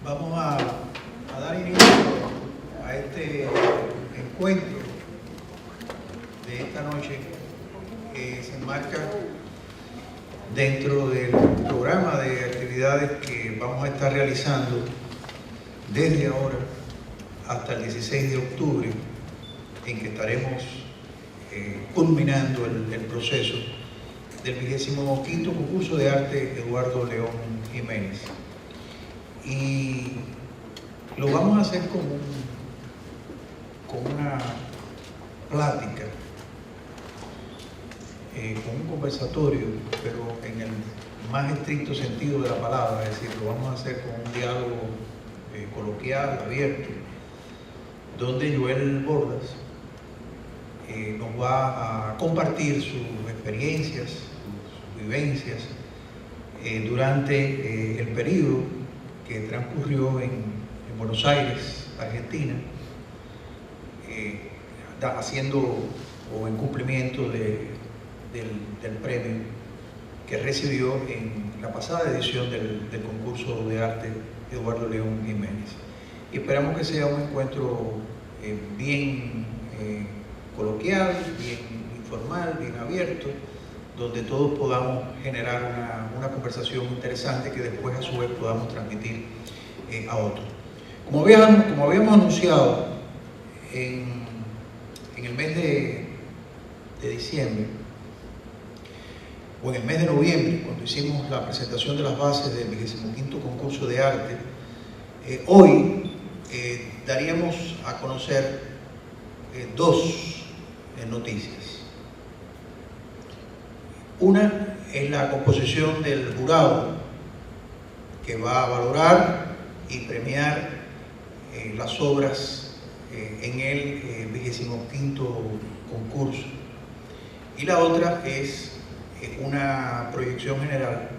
Vamos a dar inicio a este encuentro de esta noche que se enmarca dentro del programa de actividades que vamos a estar realizando desde ahora hasta el 16 de octubre, en que estaremos culminando el proceso del 25º concurso de arte Eduardo León Jiménez. Y lo vamos a hacer con una plática, con un conversatorio, pero en el más estricto sentido de la palabra, es decir, lo vamos a hacer con un diálogo coloquial, abierto, donde Joel Bordas nos va a compartir sus experiencias, sus vivencias durante el periodo que transcurrió en Buenos Aires, Argentina, haciendo o en cumplimiento del premio que recibió en la pasada edición del concurso de arte Eduardo León Jiménez. Y esperamos que sea un encuentro bien coloquial, bien informal, bien abierto, donde todos podamos generar una conversación interesante que después a su vez podamos transmitir a otros. Como habíamos anunciado en el mes de diciembre, o en el mes de noviembre, cuando hicimos la presentación de las bases del 25º concurso de arte, hoy daríamos a conocer dos noticias. Una es la composición del jurado que va a valorar y premiar las obras en el 25º concurso. Y la otra es una proyección general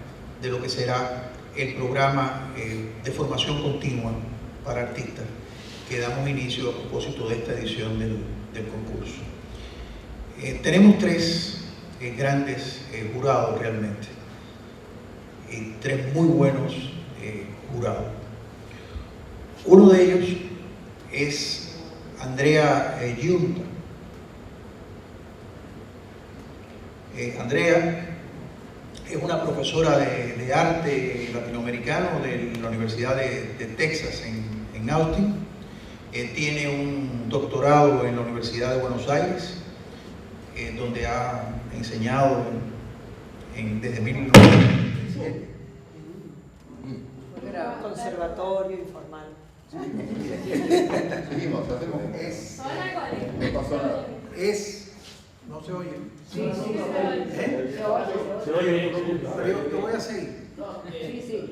de lo que será el programa de formación continua para artistas que damos inicio a propósito de esta edición del concurso. Tenemos tres grandes jurados realmente, tres muy buenos jurados. Uno de ellos es Andrea Giunta. Andrea es una profesora de arte latinoamericano de la Universidad de Texas en Austin. Tiene un doctorado en la Universidad de Buenos Aires, donde ha enseñado desde 1997. Era conservatorio informal. Seguimos, hacemos. ¿No se oye? Sí, sí, Se oye. Pero yo voy a seguir. Sí.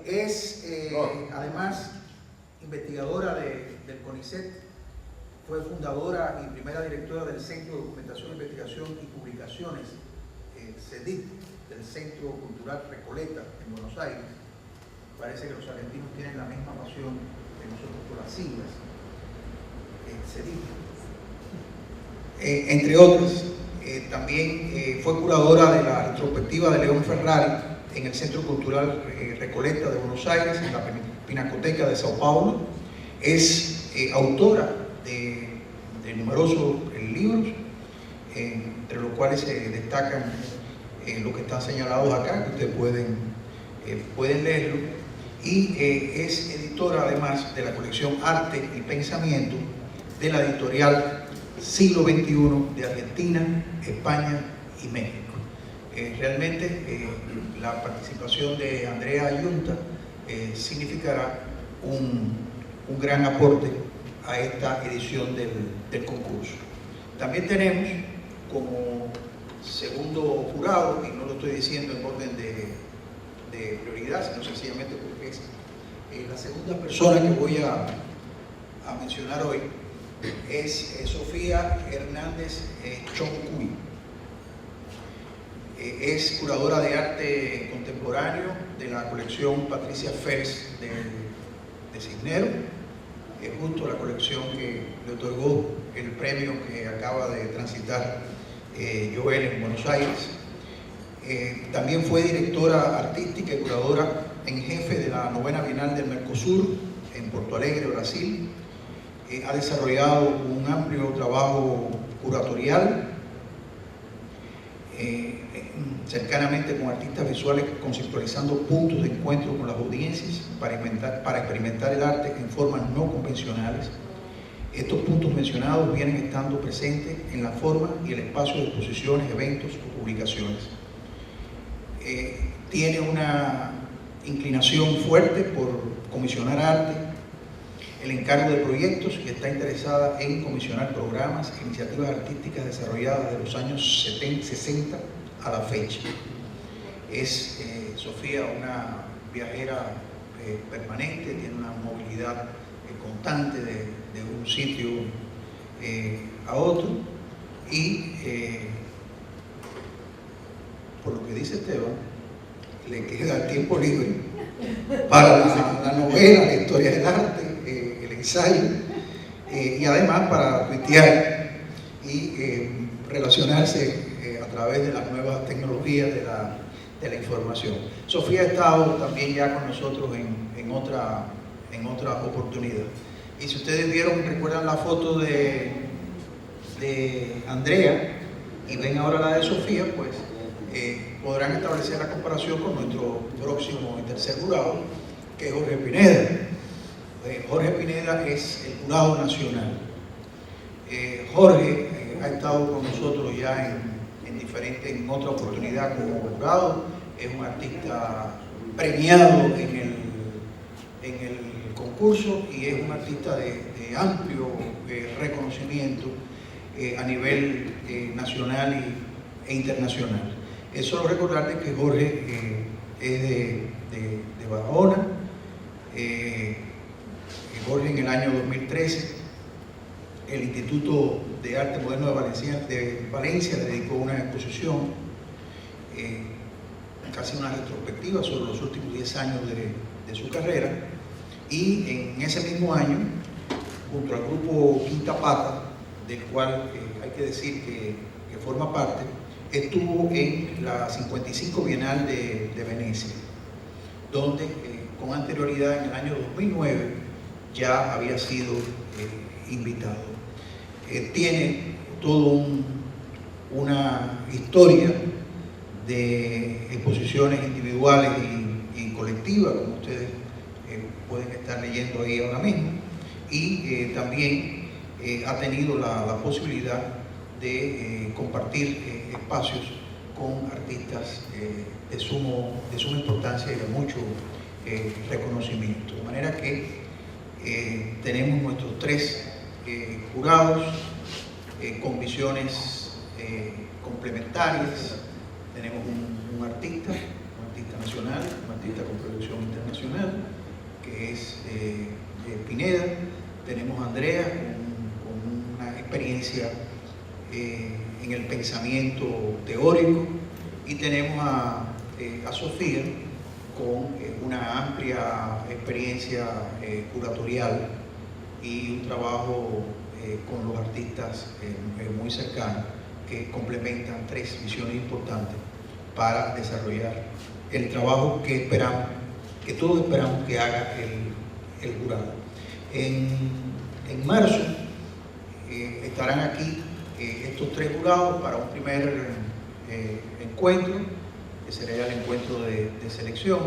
Es además investigadora del CONICET, fue fundadora y primera directora del Centro de Documentación, Investigación y Publicaciones, CEDIP, del Centro Cultural Recoleta en Buenos Aires. Parece que los argentinos tienen la misma pasión que nosotros por las siglas, CEDIP. Entre otras, también fue curadora de la retrospectiva de León Ferrari en el Centro Cultural Recoleta de Buenos Aires, en la Pinacoteca de Sao Paulo. Es autora de numerosos libros, entre los cuales se destacan los que están señalados acá, que ustedes pueden leerlo, y es editora además de la colección Arte y Pensamiento de la editorial Siglo XXI de Argentina, España y México. Realmente la participación de Andrea Giunta significará un gran aporte a esta edición del concurso. También tenemos como segundo jurado, y no lo estoy diciendo en orden de prioridad, sino sencillamente porque es la segunda persona que voy a mencionar hoy, es Sofía Hernández Choncuy. Es curadora de arte contemporáneo de la colección Patricia Fers de Cisneros, es justo la colección que le otorgó el premio que acaba de transitar Joel en Buenos Aires. También fue directora artística y curadora en jefe de la 9ª Bienal del Mercosur en Porto Alegre, Brasil. Ha desarrollado un amplio trabajo curatorial cercanamente con artistas visuales, conceptualizando puntos de encuentro con las audiencias para experimentar el arte en formas no convencionales. Estos puntos mencionados vienen estando presentes en la forma y el espacio de exposiciones, eventos o publicaciones. Tiene una inclinación fuerte por comisionar arte, el encargo de proyectos, y está interesada en comisionar programas, iniciativas artísticas desarrolladas de los años 60 a la fecha. Es Sofía una viajera permanente, tiene una movilidad constante de un sitio a otro, y por lo que dice Esteban, le queda tiempo libre para la novela, la historia del arte, el ensayo, y además para tuitear y relacionarse a través de las nuevas tecnologías de la información. Sofía ha estado también ya con nosotros en otra oportunidad. Y si ustedes recuerdan la foto de Andrea y ven ahora la de Sofía, pues podrán establecer la comparación con nuestro próximo y tercer jurado, que es Jorge Pineda. Jorge Pineda es el jurado nacional. Jorge ha estado con nosotros ya en otra oportunidad como jurado. Es un artista premiado en el concurso y es un artista de amplio reconocimiento a nivel nacional e internacional. Es solo recordarles que Jorge es de Barahona. Jorge, en el año 2013, el Instituto de Arte Moderno de Valencia le dedicó una exposición, casi una retrospectiva sobre los últimos 10 años de su carrera, y en ese mismo año, junto al grupo Quinta Pata, del cual hay que decir que forma parte, estuvo en la 55 Bienal de Venecia, donde con anterioridad, en el año 2009, ya había sido invitado. Tiene toda una historia de exposiciones individuales y colectivas, como ustedes pueden estar leyendo ahí ahora mismo, y también ha tenido la posibilidad de compartir espacios con artistas de suma importancia y de mucho reconocimiento. De manera que tenemos nuestros 3 jurados con visiones complementarias. Tenemos un artista nacional, un artista con proyección internacional, que es Pineda. Tenemos a Andrea con una experiencia en el pensamiento teórico, y tenemos a Sofía con una amplia experiencia curatorial y un trabajo con los artistas muy cercanos, que complementan 3 visiones importantes para desarrollar el trabajo que todos esperamos que haga el jurado. En marzo estarán aquí estos 3 jurados para un primer encuentro, que será el encuentro de selección,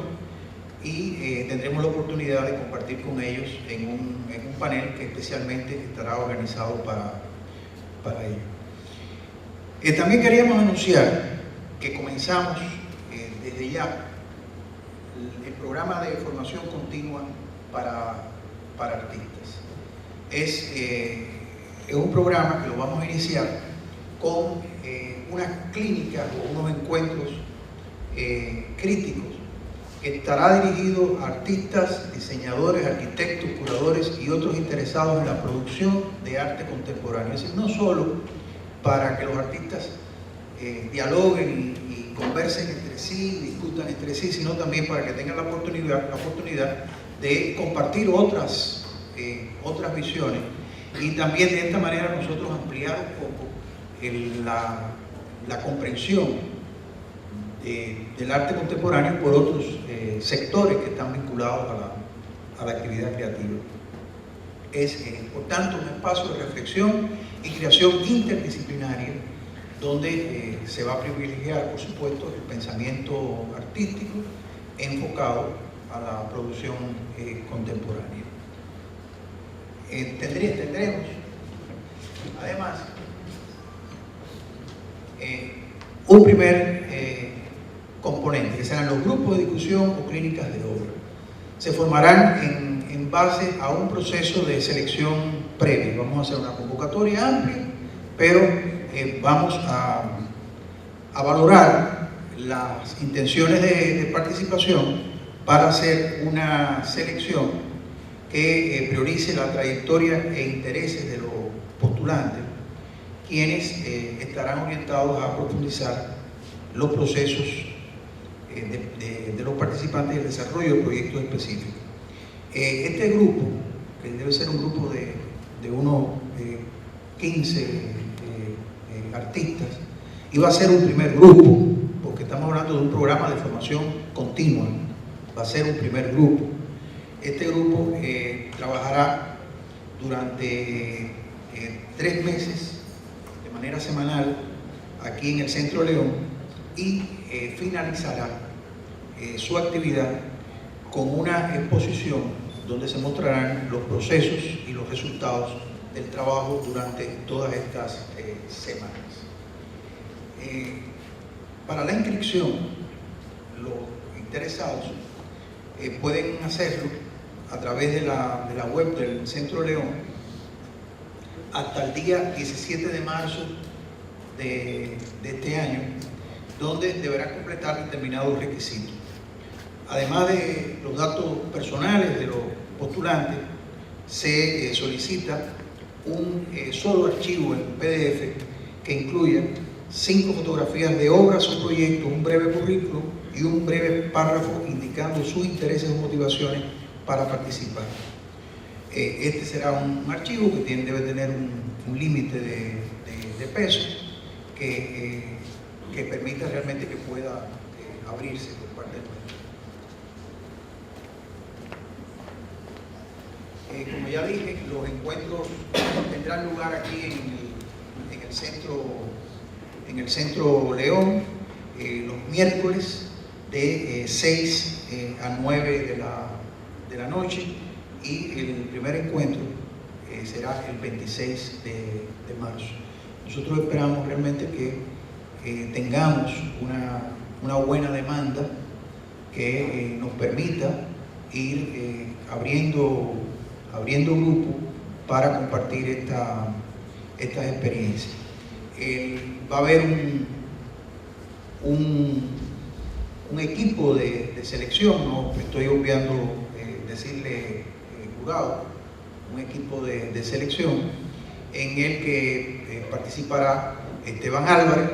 y tendremos la oportunidad de compartir con ellos en un panel que especialmente estará organizado para ello. También queríamos anunciar que comenzamos desde ya el programa de formación continua para artistas. Es un programa que lo vamos a iniciar con unas clínicas o unos encuentros críticos, que estará dirigido a artistas, diseñadores, arquitectos, curadores y otros interesados en la producción de arte contemporáneo. Es decir, no solo para que los artistas dialoguen y conversen entre sí, discutan entre sí, sino también para que tengan la oportunidad de compartir otras visiones, y también de esta manera nosotros ampliar un poco la comprensión del arte contemporáneo por otros sectores que están vinculados a la actividad creativa. Es, por tanto, un espacio de reflexión y creación interdisciplinaria donde se va a privilegiar, por supuesto, el pensamiento artístico enfocado a la producción contemporánea. Tendremos, además, un primer componente, que serán los grupos de discusión o clínicas de obra. Se formarán en base a un proceso de selección previo. Vamos a hacer una convocatoria amplia, pero vamos a valorar las intenciones de participación para hacer una selección que priorice la trayectoria e intereses de los postulantes, quienes estarán orientados a profundizar los procesos de los participantes y el desarrollo de proyectos específicos. Este grupo, que debe ser un grupo de unos 15 artistas, iba a ser un primer grupo, porque estamos hablando de un programa de formación continua, va a ser un primer grupo. Este grupo trabajará durante 3 meses de manera semanal aquí en el Centro León y finalizará su actividad con una exposición donde se mostrarán los procesos y los resultados del trabajo durante todas estas semanas. Para la inscripción, los interesados pueden hacerlo a través de la web del Centro León hasta el día 17 de marzo de este año, donde deberán completar determinados requisitos. Además de los datos personales de los postulantes, se solicita un solo archivo en PDF que incluya 5 fotografías de obras o proyectos, un breve currículum y un breve párrafo indicando sus intereses o motivaciones para participar. Este será un archivo que debe tener un límite de peso que permita realmente que pueda abrirse por parte del pueblo. Como ya dije, los encuentros tendrán lugar aquí en el Centro León los miércoles de 6 a 9 de la noche, y el primer encuentro será el 26 de marzo. Nosotros esperamos realmente que tengamos una buena demanda que nos permita ir abriendo grupos para compartir estas experiencias. Va a haber un equipo de selección, no estoy obviando decirle jurado, un equipo de selección en el que participará Esteban Álvarez,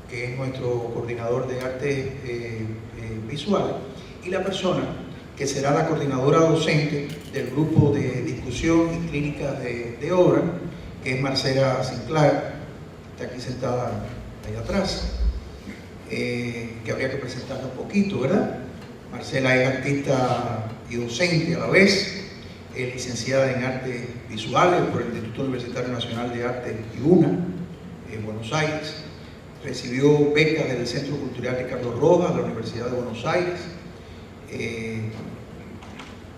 que es nuestro coordinador de arte visual, y la persona que será la coordinadora docente del grupo de discusión y clínicas de obra, que es Marcela Sinclair, que está aquí sentada allá atrás, que habría que presentarla un poquito, ¿verdad? Marcela es artista y docente a la vez, es licenciada en Artes Visuales por el Instituto Universitario Nacional de Arte IUNA, en Buenos Aires. Recibió becas del Centro Cultural Ricardo Rojas de la Universidad de Buenos Aires.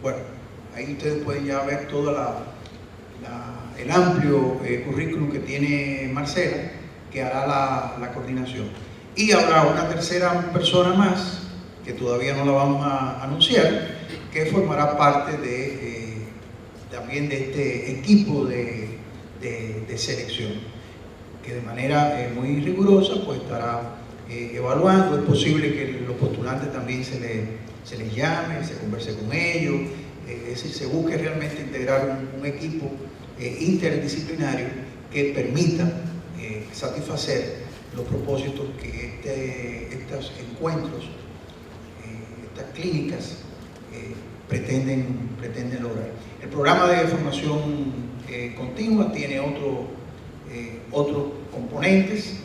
Bueno, ahí ustedes pueden ya ver todo el amplio currículum que tiene Marcela, que hará la coordinación. Y habrá una tercera persona más, que todavía no la vamos a anunciar, que formará parte también de este equipo de selección, que de manera muy rigurosa pues estará evaluando. Es posible que los postulantes también se les llame, se converse con ellos, es decir, se busque realmente integrar un equipo interdisciplinario que permita satisfacer los propósitos que estos encuentros, estas clínicas pretenden lograr. El programa de formación continua tiene otros componentes,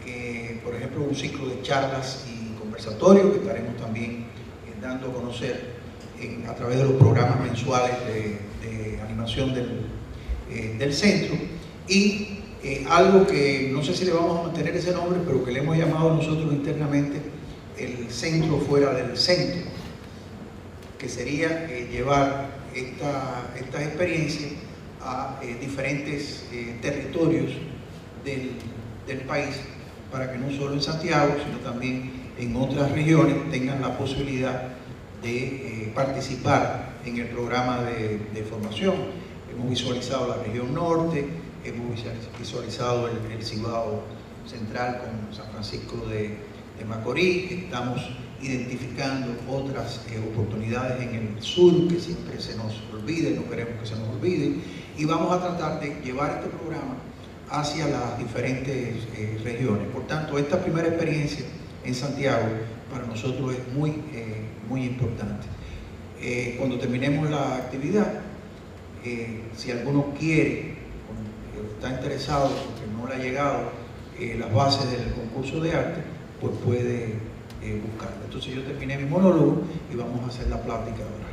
que por ejemplo un ciclo de charlas y conversatorio que estaremos también dando a conocer a través de los programas mensuales de animación del centro. Y algo que no sé si le vamos a mantener ese nombre, pero que le hemos llamado nosotros internamente el centro fuera del centro, que sería llevar esta experiencia a diferentes territorios del país, para que no solo en Santiago, sino también en otras regiones tengan la posibilidad de participar en el programa de formación. Hemos visualizado la región norte, hemos visualizado el Cibao Central con San Francisco de Macorís, estamos identificando otras oportunidades en el sur que siempre se nos olvide, no queremos que se nos olvide, y vamos a tratar de llevar este programa hacia las diferentes regiones. Por tanto, esta primera experiencia en Santiago para nosotros es muy importante. Cuando terminemos la actividad, si alguno quiere o está interesado porque no le ha llegado las bases del concurso de arte, pues puede buscarlo. Entonces yo terminé mi monólogo y vamos a hacer la plática ahora.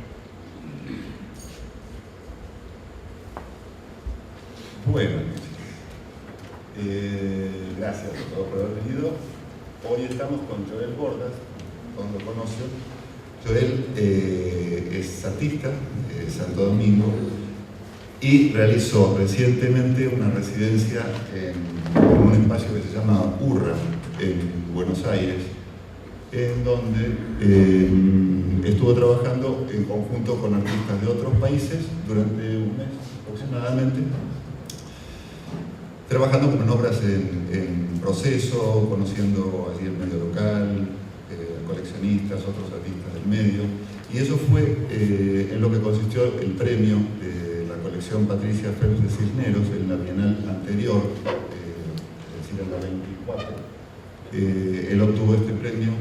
Bueno, gracias a todos por haber venido. Hoy estamos con Joel Bordas, todos lo conocen. Joel es artista de Santo Domingo y realizó recientemente una residencia en un espacio que se llama URRA en Buenos Aires, en donde estuvo trabajando en conjunto con artistas de otros países durante un mes aproximadamente, trabajando con obras en proceso, conociendo allí el medio local, coleccionistas, otros artistas del medio, y eso fue en lo que consistió el premio de la colección Patricia Phelps de Cisneros en la Bienal anterior, es decir, en la 24. Él obtuvo este premio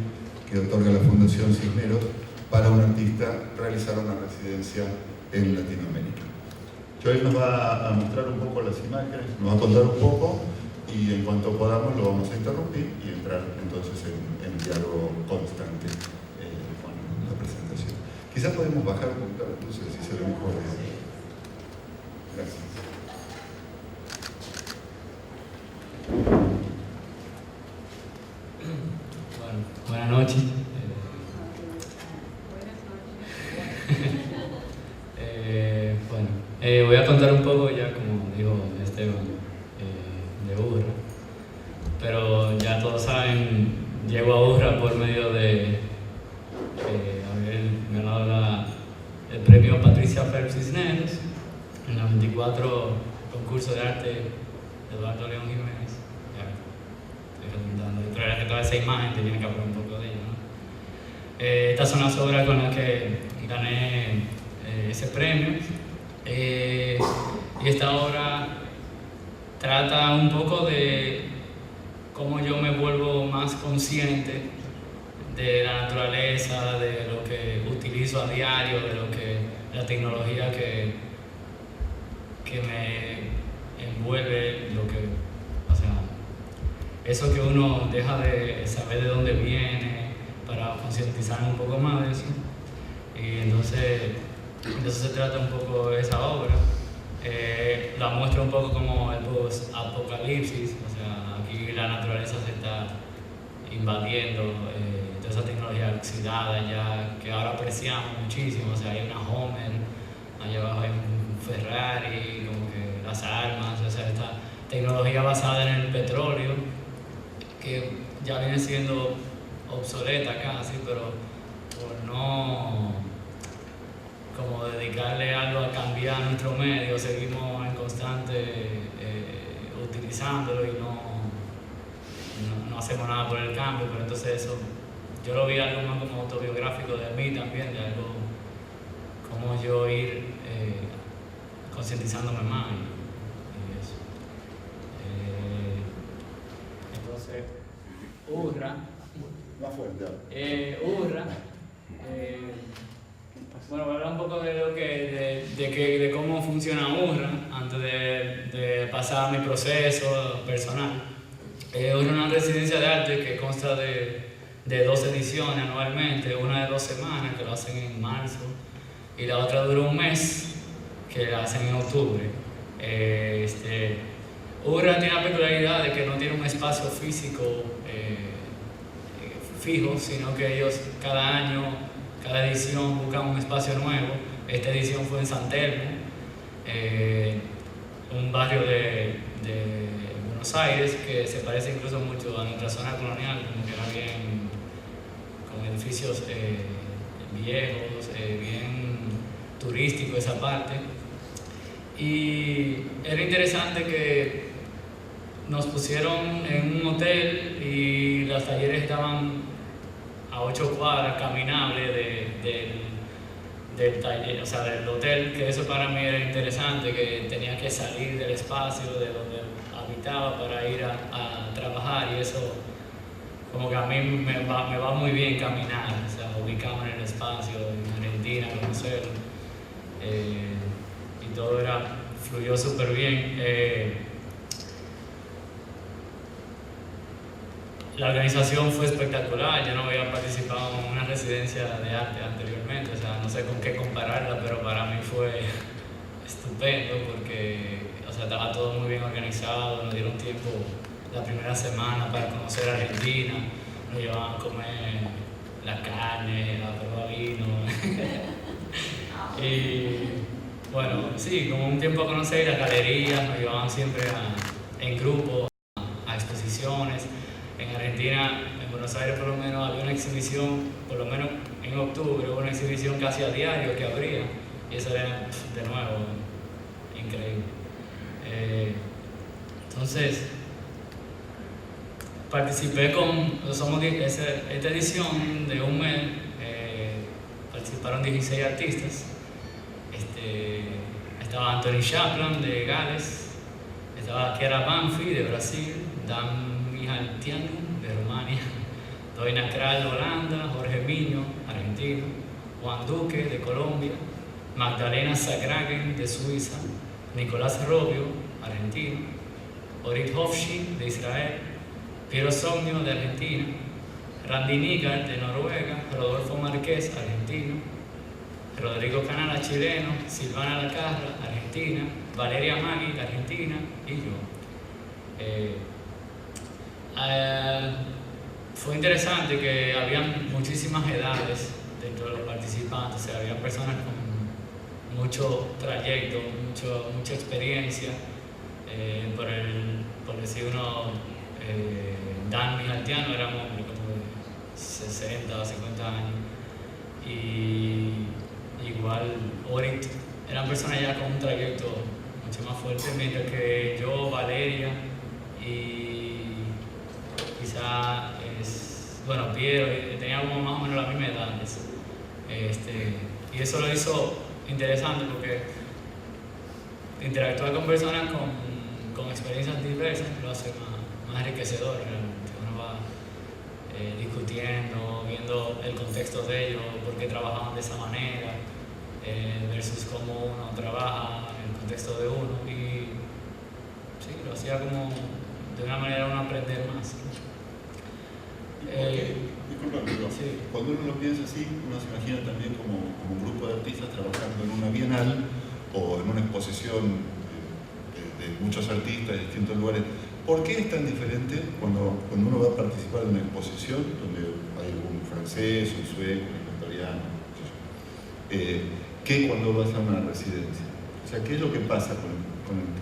que otorga la Fundación Cisneros para un artista realizar una residencia en Latinoamérica. Joel nos va a mostrar un poco las imágenes, nos va a contar un poco y en cuanto podamos lo vamos a interrumpir y entrar entonces en diálogo constante con la presentación. Quizás podemos bajar un poquito las luces si se ve mejor. Gracias. Buenas noches. Voy a contar un poco, ya como dijo Esteban, de URRA, pero ya todos saben, llego a URRA por medio de haber ganado el premio Patricia Phelps Cisneros en el 24 concurso de arte de Eduardo León Jiménez. Ya estoy redundando, dentro de toda esa imagen tenía que hablar un poco de ella, ¿no? Estas son las obras con las que gané ese premio. Y esta obra trata un poco de cómo yo me vuelvo más consciente de la naturaleza, de lo que utilizo a diario, de lo que la tecnología que me envuelve, o sea, eso que uno deja de saber de dónde viene para concientizar un poco más de eso. Y entonces se trata un poco de esa obra. La muestra un poco como el post-apocalipsis, o sea, aquí la naturaleza se está invadiendo, toda esa tecnología oxidada ya, que ahora apreciamos muchísimo, o sea, hay una Homer, allá abajo hay un Ferrari, como que las armas, o sea, esta tecnología basada en el petróleo, que ya viene siendo obsoleta casi, pero por no como dedicarle algo a cambiar nuestro medio, seguimos en constante utilizándolo y no hacemos nada por el cambio, pero entonces eso, yo lo vi algo más como autobiográfico de mí también, de algo como yo ir concientizándome más y eso. Entonces, URRA. Más fuerte. URRA. Bueno, voy a hablar un poco de lo de cómo funciona URRA antes de pasar a mi proceso personal. URRA es una residencia de arte que consta de de 2 ediciones anualmente, una de 2 semanas que lo hacen en marzo y la otra dura un mes que la hacen en octubre. Ura tiene la peculiaridad de que no tiene un espacio físico fijo, sino que ellos cada año, cada edición buscan un espacio nuevo. Esta edición fue en San Telmo, un barrio de Buenos Aires que se parece incluso mucho a nuestra zona colonial, como que era bien, con edificios viejos, bien turístico esa parte. Y era interesante que nos pusieron en un hotel y los talleres estaban a 8 cuadras caminables del taller, o sea, del hotel, que eso para mí era interesante, que tenía que salir del espacio de donde habitaba para ir a trabajar, y eso como que a mí me va muy bien caminar, o sea, ubicarme en el espacio, en Argentina, conocerlo, y todo fluyó súper bien. La organización fue espectacular, yo no había participado en una residencia de arte anteriormente, o sea, no sé con qué compararla, pero para mí fue estupendo porque, o sea, estaba todo muy bien organizado, nos dieron tiempo la primera semana para conocer Argentina, nos llevaban a comer la carne, la prueba vino, y bueno, sí, como un tiempo a conocer las galerías, nos llevaban siempre en grupo a exposiciones. En Argentina, en Buenos Aires por lo menos, había una exhibición, por lo menos en octubre, hubo una exhibición casi a diario que abría, y eso era, de nuevo, increíble. Entonces, participé esta edición de un mes, participaron 16 artistas. Estaba Anthony Chaplin de Gales, estaba Chiara Banfi de Brasil, Dan Mihaltiano de Rumania, Doina Kral de Holanda, Jorge Miño, argentino, Juan Duque de Colombia, Magdalena Sagragen de Suiza, Nicolás Robio, argentino, Orit Hofshin de Israel, Piero Somnio de Argentina, Randy Nigar de Noruega, Rodolfo Márquez, argentino, Rodrigo Canala, chileno, Silvana Lacarra, argentina, Valeria Maggi, argentina, y yo. Fue interesante que habían muchísimas edades dentro de los participantes, o sea, había personas con mucho trayecto, mucha experiencia, por decir uno, Dan Mihaltiano era un hombre como de 60 o 50 años, y igual Orit eran personas ya con un trayecto mucho más fuerte, mientras que yo, Valeria y quizá Piero, teníamos más o menos la misma edad. Y eso lo hizo interesante porque interactuar con personas con experiencias diversas lo hace más enriquecedor realmente. Uno va discutiendo, viendo el contexto de ellos, por qué trabajaban de esa manera, versus cómo uno trabaja en el contexto de uno, y sí, lo hacía como de una manera uno aprender más. Disculpa, pero sí. Cuando uno lo piensa así, uno se imagina también como un grupo de artistas trabajando en una bienal o en una exposición de muchos artistas de distintos lugares. ¿Por qué es tan diferente cuando uno va a participar de una exposición donde hay un francés, un sueco, un ecuatoriano, que cuando vas a una residencia? O sea, ¿qué es lo que pasa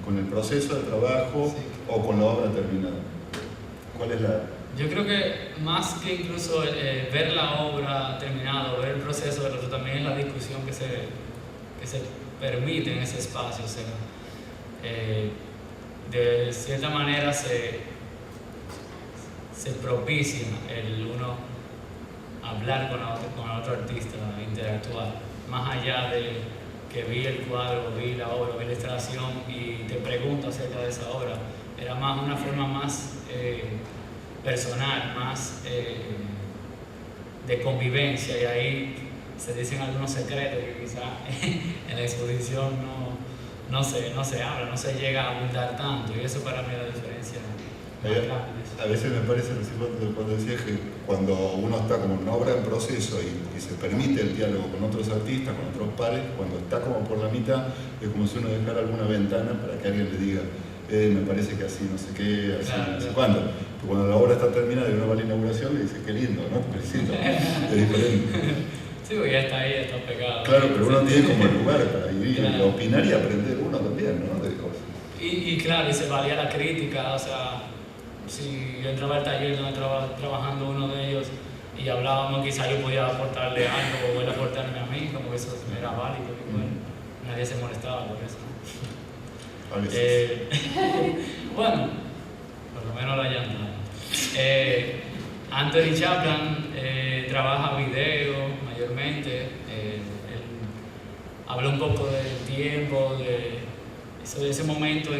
con el proceso de trabajo o con la obra terminada? ¿Cuál es la...? Yo creo que más que incluso ver la obra terminada, ver el proceso, pero también es la discusión que se permite en ese espacio. O sea, de cierta manera se propicia el uno hablar con otro artista, interactuar, más allá de que vi el cuadro, vi la obra, vi la instalación y te pregunto acerca de esa obra. Era más una forma más personal, más de convivencia, y ahí se dicen algunos secretos que quizás en la exposición no se habla, no se llega a abundar tanto, y eso para mí es la diferencia más grandes. A veces me parece, cuando decías que cuando uno está como en una obra en proceso y se permite el diálogo con otros artistas, con otros pares, cuando está como por la mitad, es como si uno dejara alguna ventana para que alguien le diga, me parece que así no sé qué, así claro, no sé claro. cuándo. Pero cuando la obra está terminada y uno va a la inauguración, le dice, qué lindo, ¿no? Te felicito, es diferente. Sí, porque ya está ahí, está pegado. Claro, pero uno tiene como el lugar para ir Claro. y opinar y aprender uno también, ¿no? De cosas. Y claro, y se valía la crítica, o sea, si yo entraba al taller donde estaba trabajando uno de ellos y hablábamos, quizá yo podía aportarle algo o él aportarme a mí, como eso era válido, y bueno, nadie se molestaba por eso. A veces. Bueno, por lo menos la llanta. Anthony Chapman trabaja video mayormente. Él habla un poco del tiempo, de ese momento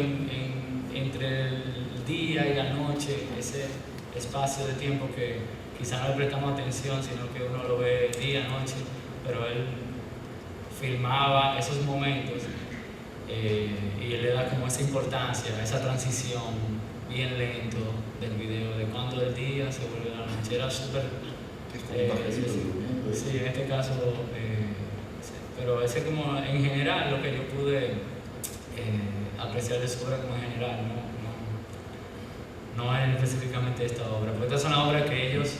entre el día y la noche, ese espacio de tiempo que quizá no le prestamos atención, sino que uno lo ve día, noche, pero él filmaba esos momentos y él le da como esa importancia, esa transición bien lento del video, de cuando el día se vuelve la noche. Era súper... sí, en este caso, sí, pero ese como en general lo que yo pude apreciar de su obra como en general, no es específicamente esta obra, porque estas son las obras que ellos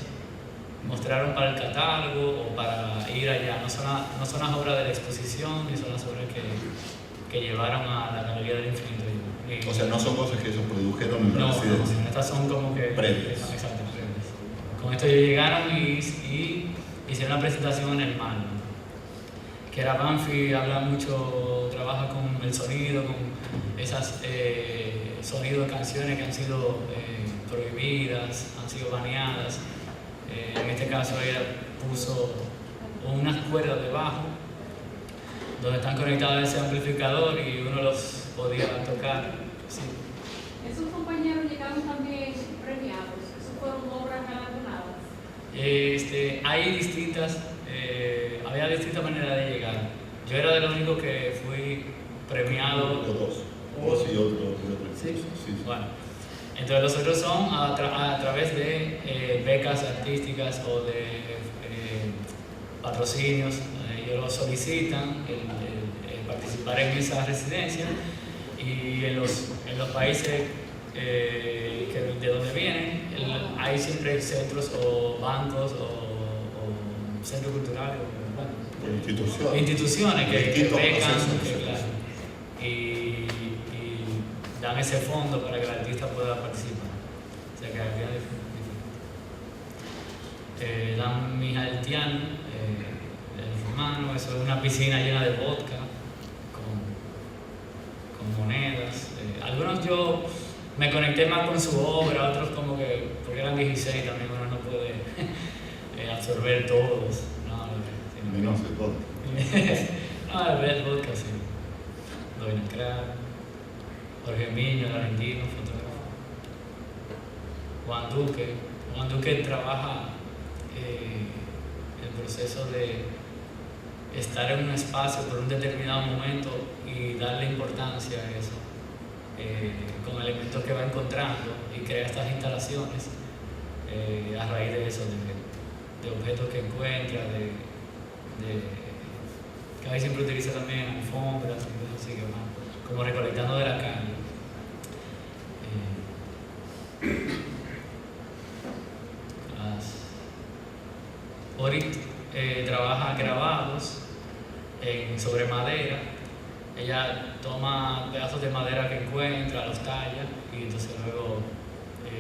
mostraron para el catálogo o para ir allá, no son las obras de la exposición ni son las obras que llevaron a la Galería del Infinito. O sea, no son cosas que ellos produjeron en la residencia. No, estas son como que... Previas. Exacto, previas. Con esto ellos llegaron y hicieron una presentación en el MAL. Que era Banfi, habla mucho, trabaja con el sonido, con esas sonidos de canciones que han sido prohibidas, han sido baneadas. En este caso ella puso unas cuerdas debajo donde están conectados ese amplificador y uno los podía tocar. Sí. Esos compañeros llegaron también premiados, ¿esos fueron obras galardonadas? Había distintas maneras de llegar. Yo era de los únicos que fui premiado. Los dos. Vos y otro. Sí. Sí. Bueno, entonces los otros son a través de becas artísticas o de patrocinios. Ellos lo solicitan, participar en esa residencia, y en los países de donde vienen, hay siempre centros o bancos o centros culturales, instituciones que becan, claro, y dan ese fondo para que el artista pueda participar. O sea que había diferente. Dan Mijaltiano, el rumano, eso es una piscina llena de vodka con monedas. Algunos yo me conecté más con su obra, otros como que, porque eran 16 también uno no puede absorber todos. Menos de todo. No, el vodka sí. Doina Crack, Jorge Miño, el argentino, fotógrafo. Juan Duque trabaja el proceso de estar en un espacio por un determinado momento y darle importancia a eso, con elementos que va encontrando, y crea estas instalaciones a raíz de eso, de objetos que encuentra, que a veces siempre utiliza también alfombras y cosas así que van como recolectando de la calle. Orit trabaja grabados sobre madera. Ella toma pedazos de madera que encuentra, los talla y entonces luego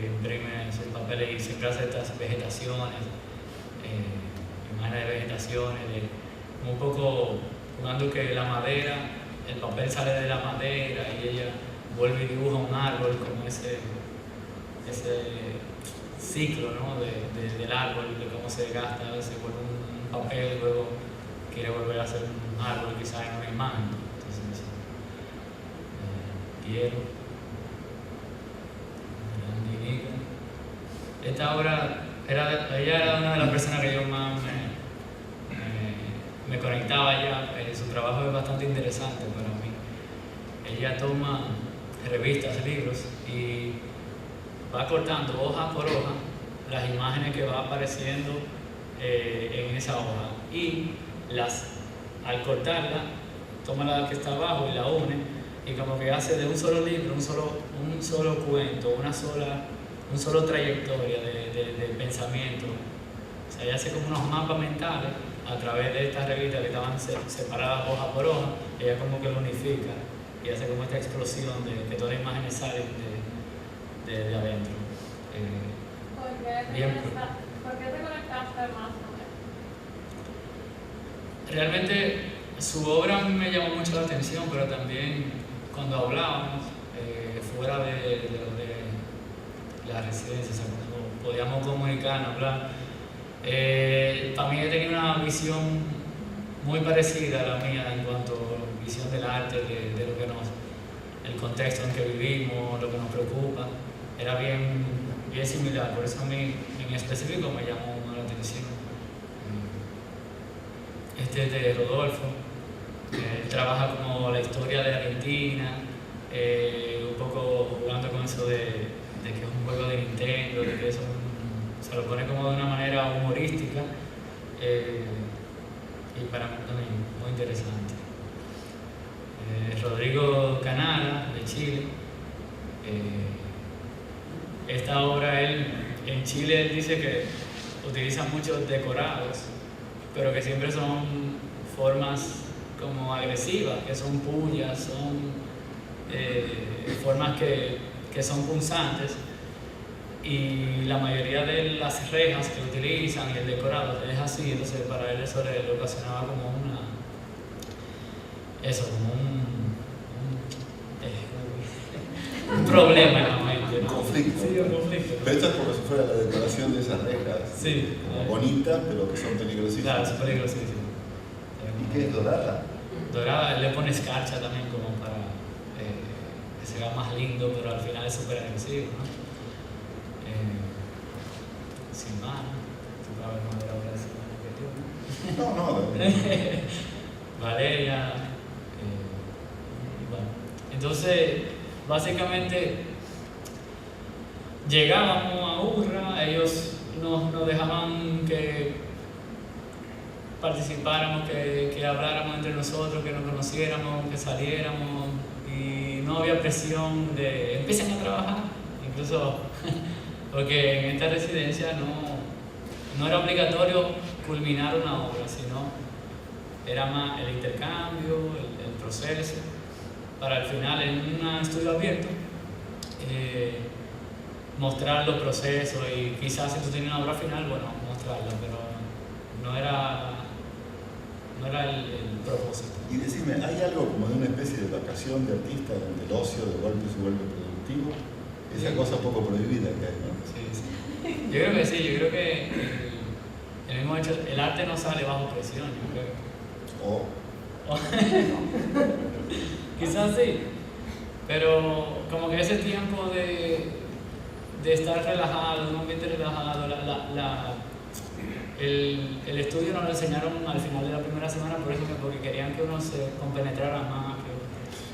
imprime esos papeles y siempre hace estas vegetaciones, imágenes de vegetaciones, como un poco jugando que la madera, el papel sale de la madera y ella vuelve y dibuja un árbol como ese ciclo, ¿no? del árbol, de cómo se gasta, se vuelve un papel, luego quiere volver a hacer un árbol quizás en una imagen. Entonces, Piero, esta obra, ella era una de las personas que yo más me conectaba ya. Su trabajo es bastante interesante para mí. Ella toma revistas, libros y va cortando hoja por hoja las imágenes que va apareciendo en esa hoja y al cortarla toma la que está abajo y la une y como que hace de un solo libro, un solo cuento, un solo trayectoria de pensamiento. O sea, ella hace como unos mapas mentales a través de estas revistas que estaban separadas hoja por hoja, ella como que lo unifica y hace como esta explosión de que todas las imágenes salen de adentro. ¿Por qué te conectaste más con él? Realmente su obra me llamó mucho la atención, pero también cuando hablábamos fuera de la residencia, o sea, cuando podíamos comunicarnos, hablar, para mí tenía una visión muy parecida a la mía en cuanto a visión del arte, de lo que el contexto en que vivimos, lo que nos preocupa, era bien similar, por eso a mí en específico me llamó la atención. Este es de Rodolfo, él trabaja como la historia de Argentina, un poco jugando con eso de que es un juego de Nintendo, de que eso se lo pone como de una manera humorística, y para mí también muy interesante. Rodrigo Canara, de Chile. Esta obra, en Chile él dice que utiliza muchos decorados, pero que siempre son formas como agresivas, que son puñas, son formas que son punzantes, y la mayoría de las rejas que utilizan y el decorado es así, entonces para él eso le ocasionaba como un problema en la mente, ¿no? Conflicto. Sí, un conflicto. Pero esto es como si fuera la decoración de esas rejas. Sí. Como bonitas, pero que son peligrosísimas. Claro, es peligrosísimo. ¿Y qué es dorada? Dorada, él le pone escarcha también como para que se vea más lindo, pero al final es súper agresivo, ¿no? Sin más, tú puedes ver más de la obra de Silvana que yo. No. Valeria. Bueno, entonces, básicamente, llegábamos a Urra, ellos nos dejaban que participáramos, que habláramos entre nosotros, que nos conociéramos, que saliéramos, y no había presión de empiecen a trabajar, incluso porque en esta residencia no era obligatorio culminar una obra, sino era más el intercambio, el proceso, para al final en un estudio abierto mostrar los procesos y quizás si tú tenías una obra final, bueno, mostrarla, pero no era el propósito. Y decime, ¿hay algo como de una especie de vacación de artista donde el ocio de golpe se vuelve productivo? Esa Sí. cosa poco prohibida que hay, ¿no? Sí. Yo creo que sí, yo creo que el mismo hecho, el arte no sale bajo presión, yo creo. Quizás sí, pero como que ese tiempo de estar relajado, un ambiente relajado, el estudio nos lo enseñaron al final de la primera semana, por eso porque querían que uno se compenetrara más.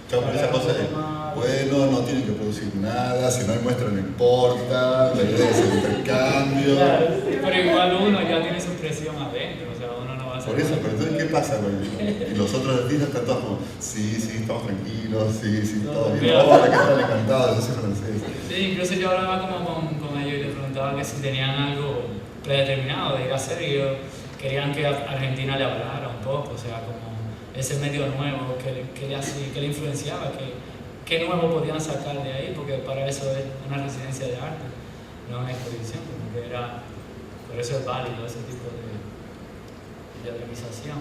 Claro, pero esa cosa de, bueno, no tienen que producir nada, si no hay muestra no importa, la idea es el intercambio. Claro, pero igual uno ya tiene su presión adentro, o sea, uno no va a hacer. Por eso, pero entonces, ¿qué pasa con eso? Y los otros artistas están todos como, sí, estamos tranquilos, sí, No, todo bien. mira. Ahora que están encantados, eso es francés. Sí, incluso yo hablaba como con ellos y les preguntaba que si tenían algo predeterminado de ir a hacer, y ellos querían que Argentina le hablara un poco, o sea, como ese medio nuevo que le influenciaba, qué nuevo podían sacar de ahí, porque para eso es una residencia de arte, no una exposición, como que era, por eso es válido ese tipo de organización.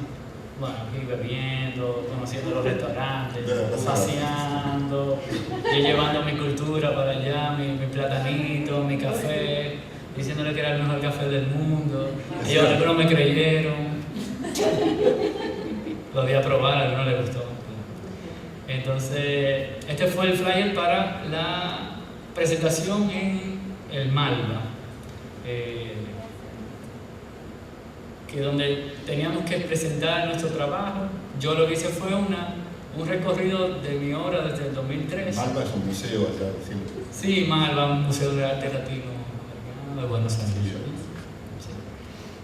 Bueno, aquí bebiendo, conociendo los restaurantes, paseando, yo llevando mi cultura para allá, mi platanito, mi café, diciéndole que era el mejor café del mundo. Ellos no me creyeron. Lo di a probar, a algunos les gustó. Entonces, este fue el flyer para la presentación en el Malva, que donde teníamos que presentar nuestro trabajo. Yo lo que hice fue un recorrido de mi obra desde el 2003. Malva es un museo allá, siempre. Sí, Malva, un museo de arte latino de Buenos Aires. Sí.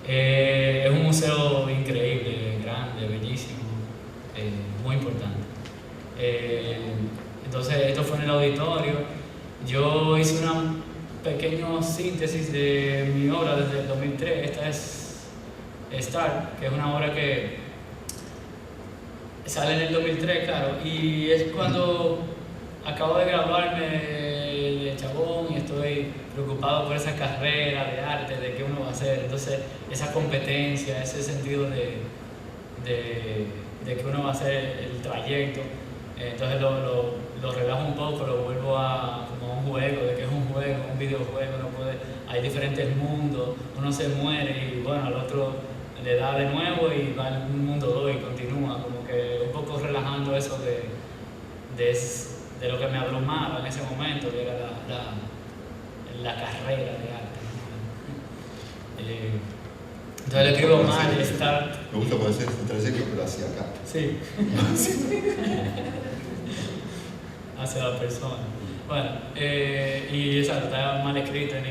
Es un museo increíble, grande, bellísimo, muy importante. Entonces, esto fue en el auditorio. Yo hice una pequeña síntesis de mi obra desde el 2003. Esta es Start, que es una obra que sale en el 2003, claro, y es cuando acabo de graduarme de chabón y estoy preocupado por esa carrera de arte, de qué uno va a hacer. Entonces, esa competencia, ese sentido de que uno va a hacer el trayecto, entonces lo relajo un poco, lo vuelvo a como un juego, de que es un juego, un videojuego, hay diferentes mundos, uno se muere y bueno, al otro le da de nuevo y va en un mundo 2 y continúa, como que un poco relajando eso de lo que me abrumaba en ese momento, que era la carrera de arte. Entonces le escribo mal, Start. Me gusta poder hacer este trayecto, pero hacia acá. Sí. Hacia la persona. Bueno, y exacto, está mal escrito en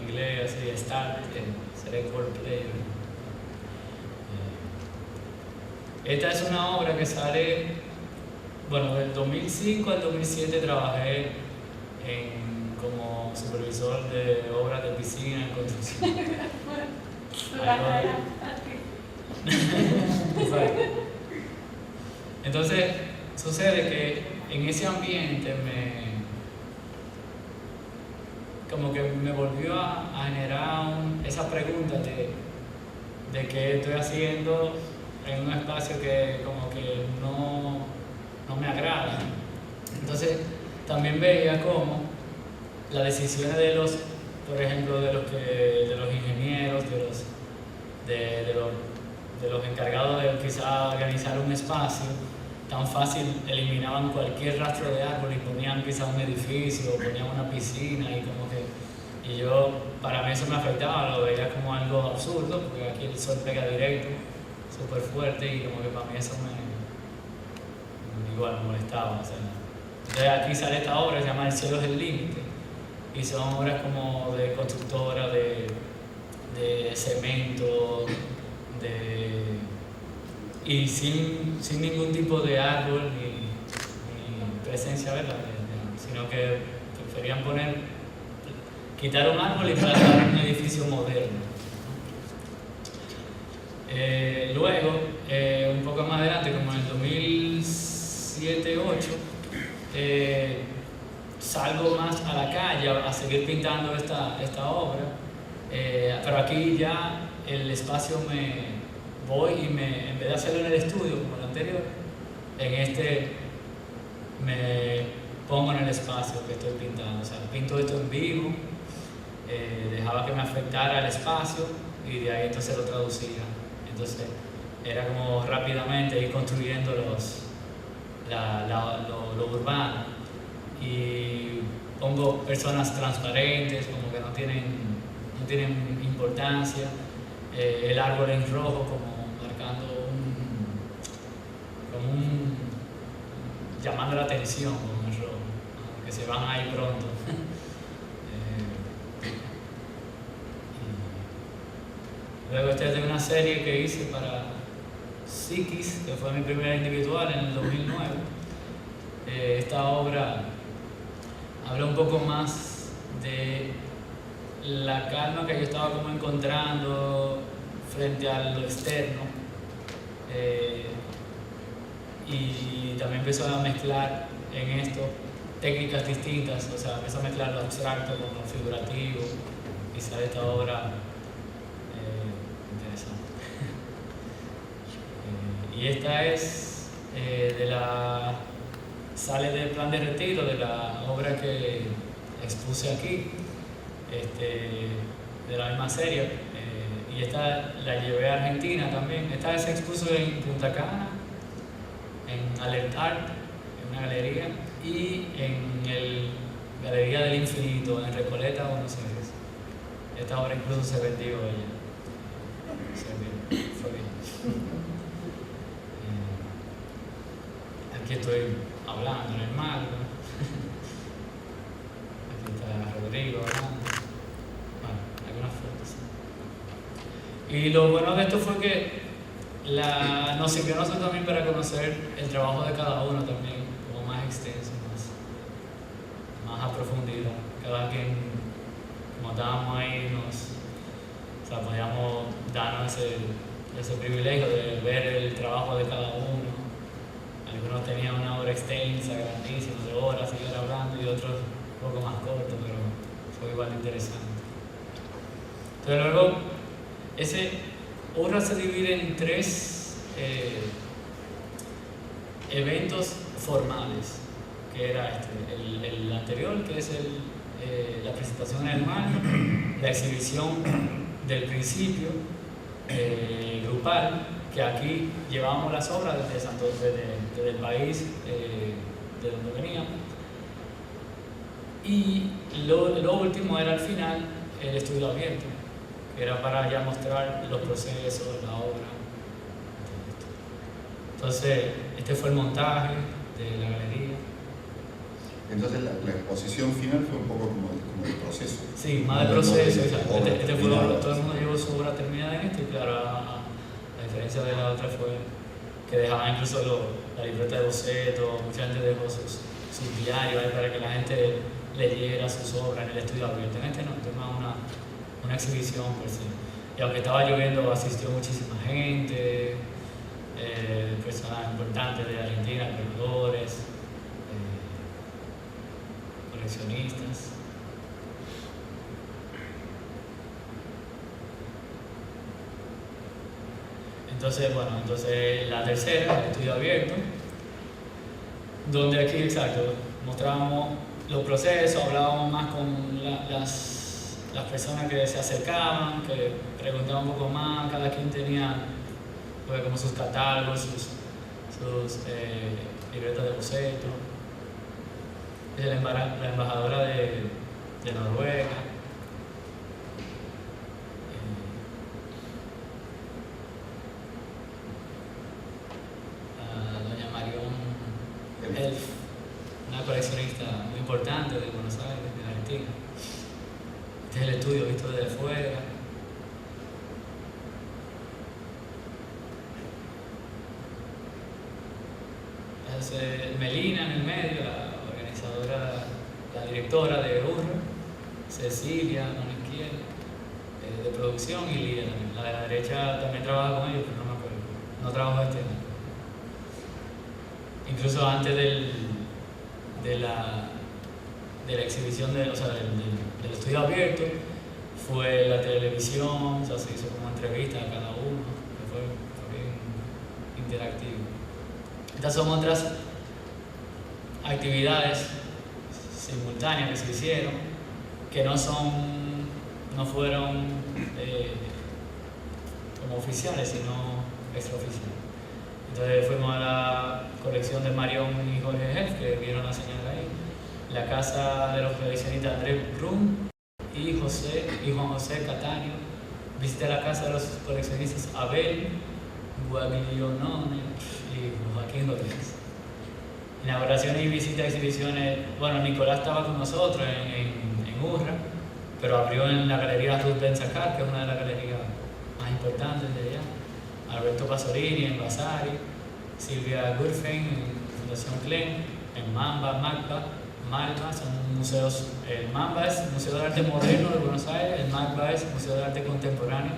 inglés, así, Start, seré Coldplay. Esta es una obra que sale, bueno, del 2005 al 2007 trabajé como supervisor de obras de piscina en construcción. Entonces, sucede que en ese ambiente como que me volvió a generar esa pregunta de qué estoy haciendo en un espacio que como que no me agrada. Entonces, también veía cómo las decisiones por ejemplo, de los ingenieros, de los encargados de quizá organizar un espacio, tan fácil eliminaban cualquier rastro de árbol y ponían quizá un edificio, o ponían una piscina y yo, para mí eso me afectaba, lo veía como algo absurdo, porque aquí el sol pega directo, súper fuerte, y como que para mí eso igual me molestaba. O sea. Entonces aquí sale esta obra, se llama El cielo es el límite, y son obras como de constructora, de cemento, y sin ningún tipo de árbol ni presencia, ¿verdad? Sino que preferían quitar un árbol y plantar un edificio moderno. Luego, un poco más adelante, como en el 2007-2008, salgo más a la calle a seguir pintando esta obra, pero aquí ya el espacio voy y en vez de hacerlo en el estudio como el anterior, en este me pongo en el espacio que estoy pintando, o sea, pinto esto en vivo, dejaba que me afectara el espacio y de ahí entonces lo traducía. Entonces era como rápidamente ir construyendo lo urbano, y pongo personas transparentes, como que no tienen importancia, el árbol en rojo como marcando llamando la atención con el rojo, ¿no? Que se van ahí pronto. Luego esta es de una serie que hice para Psiquis, que fue mi primera individual en el 2009. Esta obra habla un poco más de la calma que yo estaba como encontrando frente a lo externo, y también empezó a mezclar en esto técnicas distintas, o sea, empezó a mezclar lo abstracto con lo figurativo, y sale esta obra interesante. Y esta es sale del plan de retiro de la obra que expuse aquí, de la misma serie, y esta la llevé a Argentina también. Esta se expuso en Punta Cana, en Alert Art, en una galería, y en el Galería del Infinito, en Recoleta, Buenos Aires. Esta obra incluso se vendió ella. Fue bien. Aquí estoy hablando en el marco. Aquí está Rodrigo hablando. Bueno, algunas fotos. Y lo bueno de esto fue que nos sirvió a nosotros también para conocer el trabajo de cada uno también, como más extenso, más a profundidad. Cada quien, como estábamos ahí, o sea, podíamos darnos ese privilegio de ver el trabajo de cada uno. Algunos tenían una obra extensa, grandísima, de horas, seguir hablando, y otros un poco más cortos, pero fue igual de interesante. Entonces luego, ese URRA se divide en 3 eventos formales, que era el anterior, que es la presentación en el marco, la exhibición del principio grupal, que aquí llevábamos las obras desde el país de donde veníamos, y lo último era al final el estudio abierto, que era para ya mostrar los procesos, la obra. Entonces, este fue el montaje de la galería. Entonces la exposición final fue un poco como de proceso. Sí, más de proceso. Este fue, terminada. todo el mundo llevó su obra terminada en esto, y claro, la diferencia de la otra fue que dejaba incluso la libreta de boceto, mucha gente dejó sus diarios ahí para que la gente leyera sus obras en el estudio abierto. En este no, esto es más una exhibición por sí. Y aunque estaba lloviendo, asistió muchísima gente, personas importantes de Argentina, corredores, coleccionistas. Entonces la tercera, el estudio abierto, donde aquí, exacto, mostrábamos los procesos, hablábamos más con las personas que se acercaban, que preguntaban un poco más, cada quien tenía pues, como sus catálogos, sus libretas de boceto. Es la embajadora de Noruega. Doña Marión Elf, una coleccionista muy importante de Buenos Aires, de Argentina. Este es el estudio visto desde afuera. Es Melina en el medio, la organizadora, la directora de URRA, Cecilia, a la izquierda, de producción, y Lía también. La de la derecha también trabaja con ellos, pero no me acuerdo. No trabajo este año. Incluso antes de la exhibición, del estudio abierto, fue la televisión, o sea, se hizo como entrevista a cada uno, que fue bien interactivo. Estas son otras actividades simultáneas que se hicieron, que no fueron como oficiales, sino extraoficiales. Entonces fuimos a la colección de Marión y Jorge Heff, que vieron la señal ahí, la casa de los coleccionistas Andrés Brum y Juan José Cataño. Visité la casa de los coleccionistas Abel Guaglione y Joaquín Rodríguez. Inauguraciones y visitas a exhibiciones. Bueno, Nicolás estaba con nosotros en URRA, pero abrió en la galería Ruth Ben-Zacar, que es una de las galerías más importantes de allá. Alberto Pasolini en Vasari, Silvia Gurfein en Fundación Klein, en Mamba, Malva, son museos. El Mamba es Museo de Arte Moderno de Buenos Aires, el Malva es Museo de Arte Contemporáneo.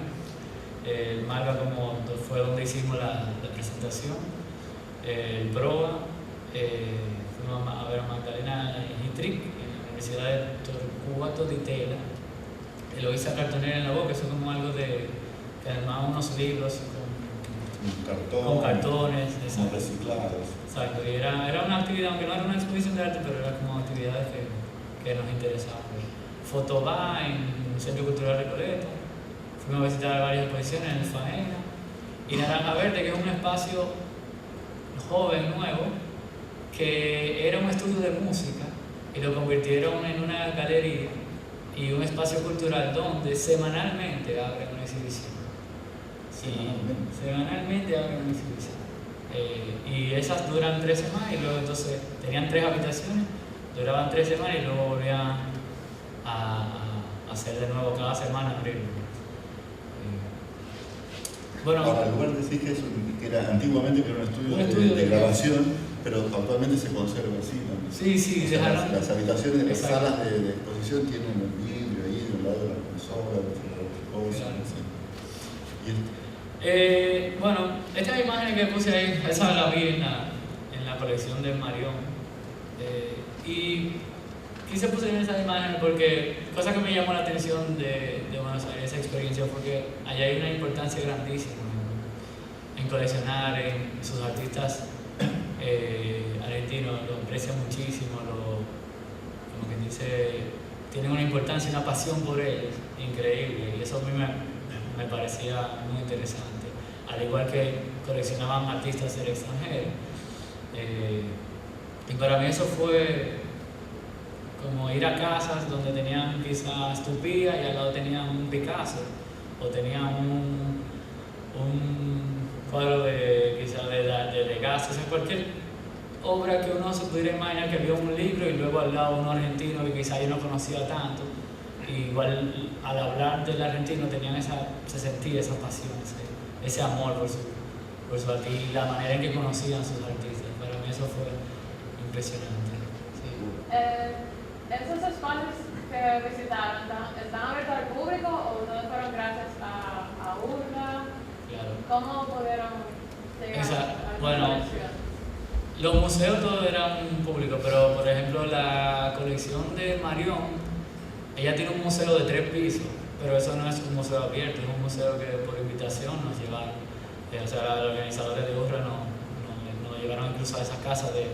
El Malva como fue donde hicimos la presentación. El Proa, fuimos a ver a Magdalena Hitrick en la Universidad de Torcuato Di Tella. Eloisa Cartonera en la boca, eso es como algo que armaba unos libros con cartones, reciclados. Exacto, y era una actividad, aunque no era una exposición de arte, pero era como actividades que nos interesaban. Fotobá en el Centro Cultural Recoleta, fuimos a visitar varias exposiciones en el Faena, y Naranja Verde, que es un espacio joven, nuevo, que era un estudio de música, y lo convirtieron en una galería y un espacio cultural donde semanalmente abren una exhibición. Semanalmente abren una exhibición. Y esas duran 3 semanas y luego entonces tenían 3 habitaciones, duraban 3 semanas y luego volvían a hacer de nuevo cada semana abrirlo. Bueno, ahora, el lugar decís que era antiguamente que era un estudio de grabación, pero actualmente se conserva así también. sí, O sea, dejaron. las habitaciones, las Exacto. salas de exposición tienen el vidrio ahí de un lado de la consola, de otro lado, Claro. no sé. Y Bueno, estas imágenes que puse ahí, esa la vi en la colección de Marión. Y quise poner esas imágenes porque, cosa que me llamó la atención de Buenos Aires, esa experiencia, porque allá hay una importancia grandísima en coleccionar, en sus artistas argentinos, lo aprecian muchísimo, como que dice, tienen una importancia y una pasión por ellos, increíble, y eso a mí me parecía muy interesante, al igual que coleccionaban artistas del extranjero. Y para mí eso fue como ir a casas donde tenían quizás Tupía y al lado tenían un Picasso, o tenían un cuadro de quizás de Degas, o sea, cualquier obra que uno se pudiera imaginar, que vio un libro y luego al lado uno argentino que quizás yo no conocía tanto. Y igual al hablar del argentino se sentía esa pasión, ese amor por su arte y la manera en que conocían sus artistas. Para mí eso fue impresionante. Sí. ¿Esos espacios que visitaron están abiertos al público o todos fueron gracias a URLA? Claro. ¿Cómo pudieron llegar a la Bueno, colección? los museos todos eran públicos, pero por ejemplo la colección de Marión, ella tiene un museo de 3 pisos, pero eso no es un museo abierto, es un museo que por invitación nos llevaron. O sea, los organizadores de URLA nos llevaron incluso a esas casas de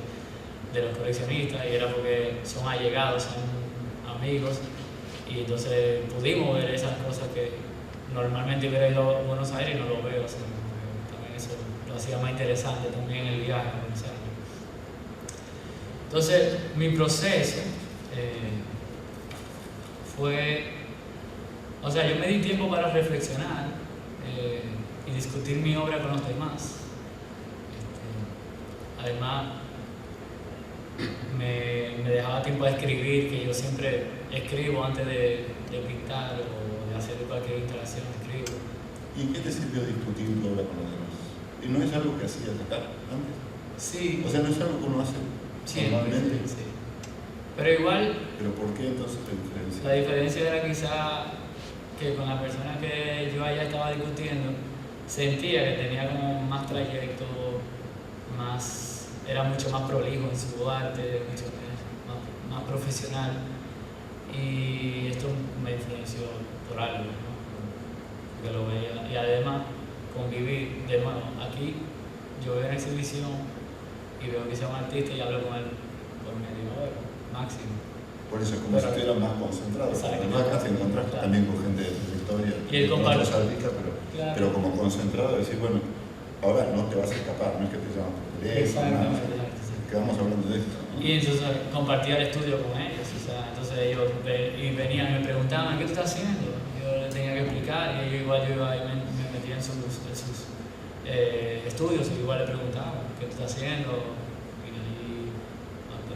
los coleccionistas y era porque son allegados, son amigos y entonces pudimos ver esas cosas que normalmente hubiera ido a Buenos Aires y no lo veo. O sea, también eso lo hacía más interesante también el viaje a Buenos Aires. Entonces, mi proceso fue, o sea, yo me di tiempo para reflexionar y discutir mi obra con los demás. Además, me dejaba tiempo a escribir, que yo siempre escribo antes de pintar o de hacer cualquier instalación, escribo. ¿Y en qué te sirvió discutir tu obra con los demás? ¿Y no es algo que hacías acá antes? Sí. O sea, no es algo que uno hace normalmente. Sí. Pero igual, ¿Pero por qué entonces te diferencias? la diferencia era quizá que con la persona que yo allá estaba discutiendo, sentía que tenía como más trayecto, era mucho más prolijo en su arte, mucho más profesional. Y esto me influenció por algo, ¿no? Porque lo veía. Y además, convivir de nuevo. Aquí yo veo una exhibición y veo que sea un artista y hablo con él por media hora, máximo. Por eso es como si estuvieran más concentrados. Exacto. Además, acá te encontraste también con gente de trayectoria, Y el con compartir. otros artistas, pero como concentrado, decir, bueno, ahora no te vas a escapar, no es que te llaman por teléfono, nada, quedamos hablando de esto, ¿no? Y entonces compartía el estudio con ellos, o sea, entonces ellos venían y me preguntaban, ¿qué tú estás haciendo? Yo les tenía que explicar y ellos igual yo iba y me metía en sus estudios y igual le preguntaba, ¿qué tú estás haciendo? Y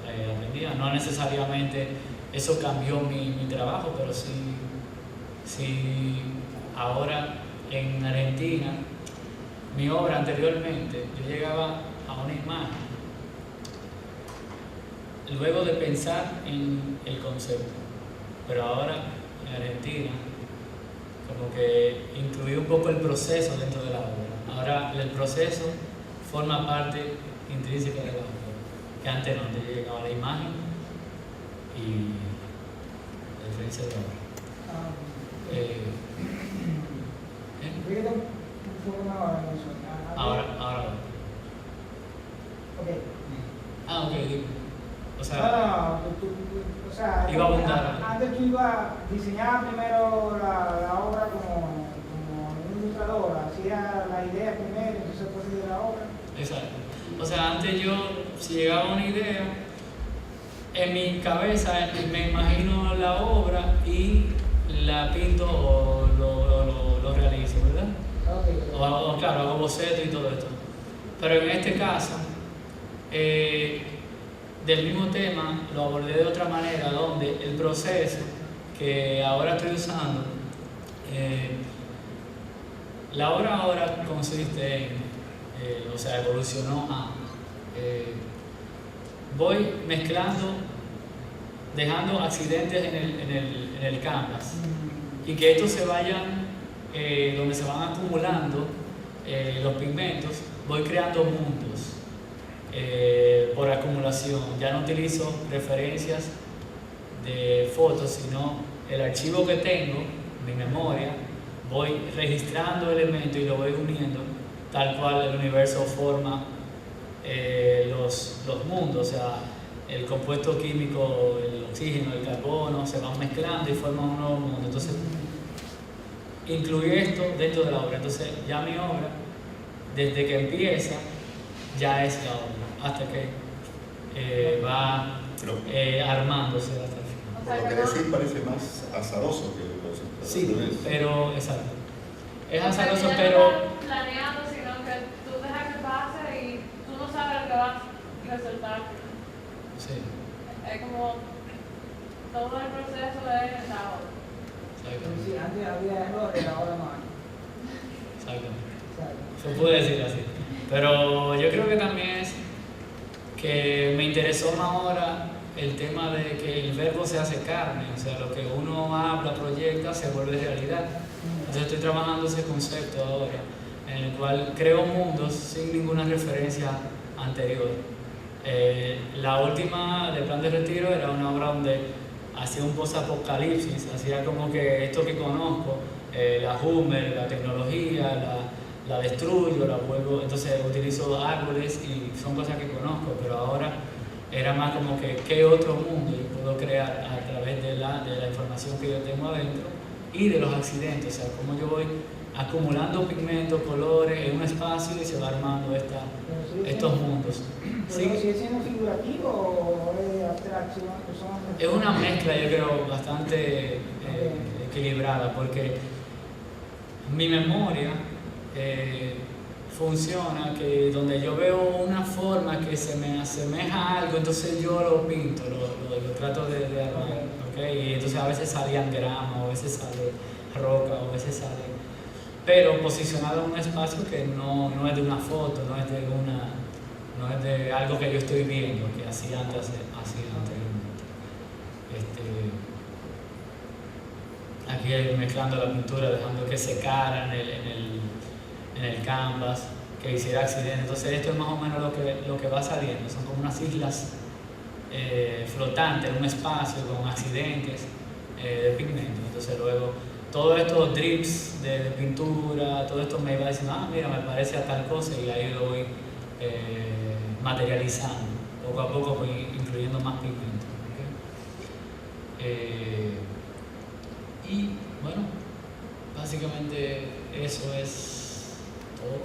ahí aprendía. No necesariamente eso cambió mi trabajo, pero sí ahora en Argentina, mi obra anteriormente, yo llegaba a una imagen luego de pensar en el concepto, pero ahora en Argentina como que incluí un poco el proceso dentro de la obra. Ahora el proceso forma parte intrínseca de la obra, que antes no te llegaba la imagen y la diferencia de la obra. Ahora. Okay. Ok, dime. O sea, o sea, iba a abundar. Antes tú diseñabas primero la obra como un ilustrador, hacía la idea primero, entonces después de la obra. Exacto. O sea, antes yo, si llegaba una idea, en mi cabeza me imagino la obra y la pinto o lo realizo, ¿verdad? Okay. O claro, hago boceto y todo esto. pero en este caso, del mismo tema lo abordé de otra manera, donde el proceso que ahora estoy usando, la obra ahora consiste en, o sea, evolucionó a, voy mezclando, dejando accidentes en el canvas y que estos se vayan, donde se van acumulando los pigmentos, voy creando mundos por acumulación. Ya no utilizo referencias de fotos, sino el archivo que tengo, mi memoria, voy registrando elementos y lo voy uniendo tal cual el universo forma los mundos, o sea, el compuesto químico, el oxígeno, el carbono, se van mezclando y forman un nuevo mundo. Entonces, incluí esto dentro de la obra. Entonces, ya mi obra, desde que empieza, ya es la obra, hasta que va armándose hasta el final. Por lo que decís parece más azaroso que los Sí, pero, exacto. Es O sea, azaroso, que ya pero... no estás planeando, sino que tú dejas que pase y tú no sabes lo que va a resultar. Sí, Es como todo el proceso de la obra. exacto. Sí, antes había errores, ahora no hay. Exacto. Exacto. Se puede decir así. Pero yo creo que también es que me interesó más ahora el tema de que el verbo se hace carne, o sea, lo que uno habla, proyecta, se vuelve realidad. Entonces estoy trabajando ese concepto ahora, en el cual creo mundos sin ninguna referencia anterior. La última de Plan de Retiro era una obra donde hacía un post-apocalipsis, hacía como que esto que conozco, la Hummer, la tecnología, la destruyo, la vuelvo, entonces utilizo árboles y son cosas que conozco, pero ahora era más como que qué otro mundo yo puedo crear a través de la información que yo tengo adentro y de los accidentes, o sea, cómo yo voy acumulando pigmentos, colores en un espacio y se va armando estos mundos. Sí, ¿Pero sigue siendo figurativo o es abstracción? es una mezcla, yo creo, bastante equilibrada, porque mi memoria funciona que donde yo veo una forma que se me asemeja a algo, entonces yo lo pinto, lo trato de armar, ¿okay? Y entonces a veces salían grama, o a veces sale roca, o a veces sale... Pero posicionado en un espacio que no es de una foto, no es de algo que yo estoy viendo, que hacía anteriormente. Aquí mezclando la pintura, dejando que secara en el canvas, que hiciera accidente. Entonces esto es más o menos lo que va saliendo. Son como unas islas flotantes en un espacio con accidentes de pigmento. Entonces luego todos estos drips de pintura, todo esto me iba diciendo, mira, me parece a tal cosa, y ahí lo voy materializando. Poco a poco voy incluyendo más pigmento. ¿Okay? Y bueno, básicamente eso es todo.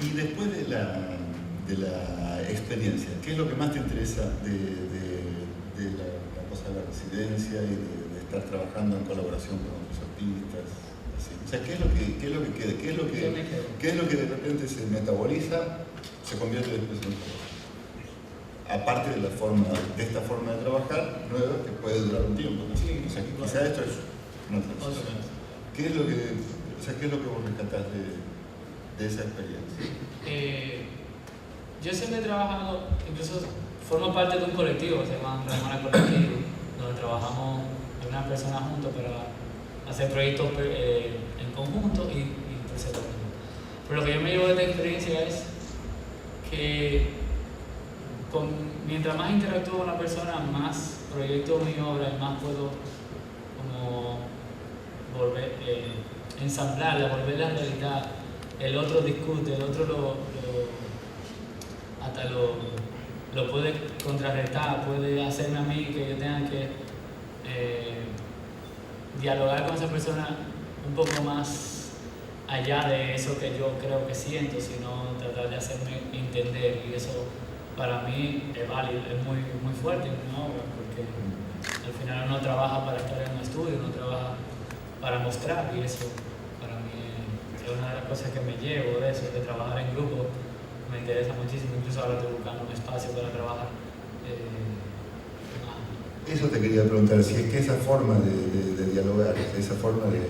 Y después de la experiencia, ¿qué es lo que más te interesa de la cosa de la residencia y de estar trabajando en colaboración con otros artistas? Así? O sea, ¿qué es lo que queda? ¿Qué es lo que de repente se metaboliza, se convierte después en un trabajo? Aparte de esta forma de trabajar nueva que puede durar un tiempo, ¿no? Sí, o sea, claro. quizá esto es una transición. ¿Qué es lo que vos rescatás de esa experiencia? Yo siempre he trabajado, incluso formo parte de un colectivo, se llama Ramona Colectivo, donde trabajamos de una persona juntos para hacer proyectos en conjunto y tercero. Pero lo que yo me llevo de esta experiencia es que mientras más interactúo con la persona, más proyecto mi obra y más puedo como volver, ensamblarla, volverla a realidad. El otro discute, el otro hasta lo puede contrarrestar, puede hacerme a mí que yo tenga que dialogar con esa persona un poco más allá de eso que yo creo que siento, sino tratar de hacerme entender, y eso para mí es válido, es muy, muy fuerte en una obra, porque Al final uno trabaja para estar en un estudio, uno trabaja para mostrar, y eso para mí es una de las cosas que me llevo de eso, de trabajar en grupo. Me interesa muchísimo, incluso ahora estoy buscando un espacio para trabajar. Eso te quería preguntar, si es que esa forma de dialogar, esa forma de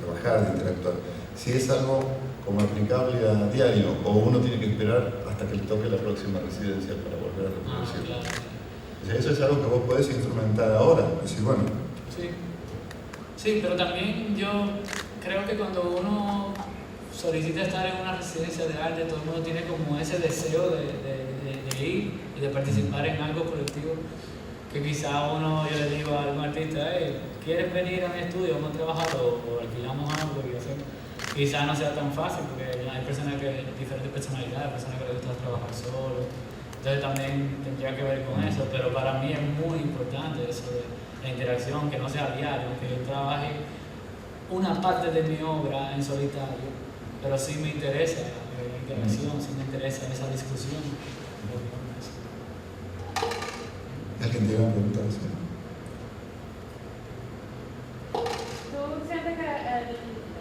trabajar, de interactuar, si es algo como aplicable a diario o uno tiene que esperar hasta que le toque la próxima residencia para volver a reproducir. Claro. O sea, eso es algo que vos podés instrumentar ahora, decir, bueno. Sí, pero también yo creo que cuando uno solicita estar en una residencia de arte, todo el mundo tiene como ese deseo de ir y de participar en algo colectivo, que quizá yo le digo a algún artista, ¿quieres venir a mi estudio? Vamos a trabajar o alquilamos algo y hacemos. Quizá no sea tan fácil porque hay personas que, diferentes personalidades, personas que les gusta trabajar solo, entonces también tendría que ver con eso, pero para mí es muy importante eso de la interacción, que no sea diario, que yo trabaje una parte de mi obra en solitario, pero sí me interesa la interacción, sí me interesa esa discusión. ¿Alguien tiene una pregunta? ¿Sí? ¿Tú sientes que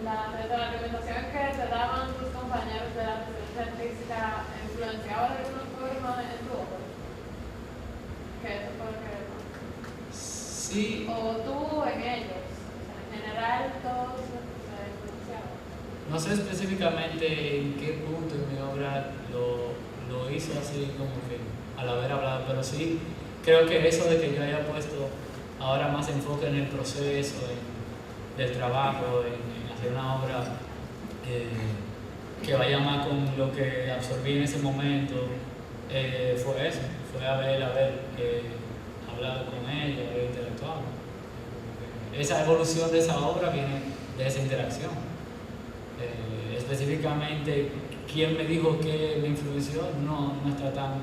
la retroalimentación que te daban tus compañeros de la residencia artística influenciaba de alguna forma en tu obra? ¿Qué eso fue lo que no? Sí. ¿O tú en ellos? O sea, en general todos se influenciaban. No sé específicamente en qué punto en mi obra lo hizo así como que al haber hablado, pero sí creo que eso de que yo haya puesto ahora más enfoque en el proceso, del trabajo, en hacer una obra que vaya más con lo que absorbí en ese momento, fue eso, fue haber hablado con ella, haber interactuado. Esa evolución de esa obra viene de esa interacción. Específicamente, quién me dijo que me influenció no está tan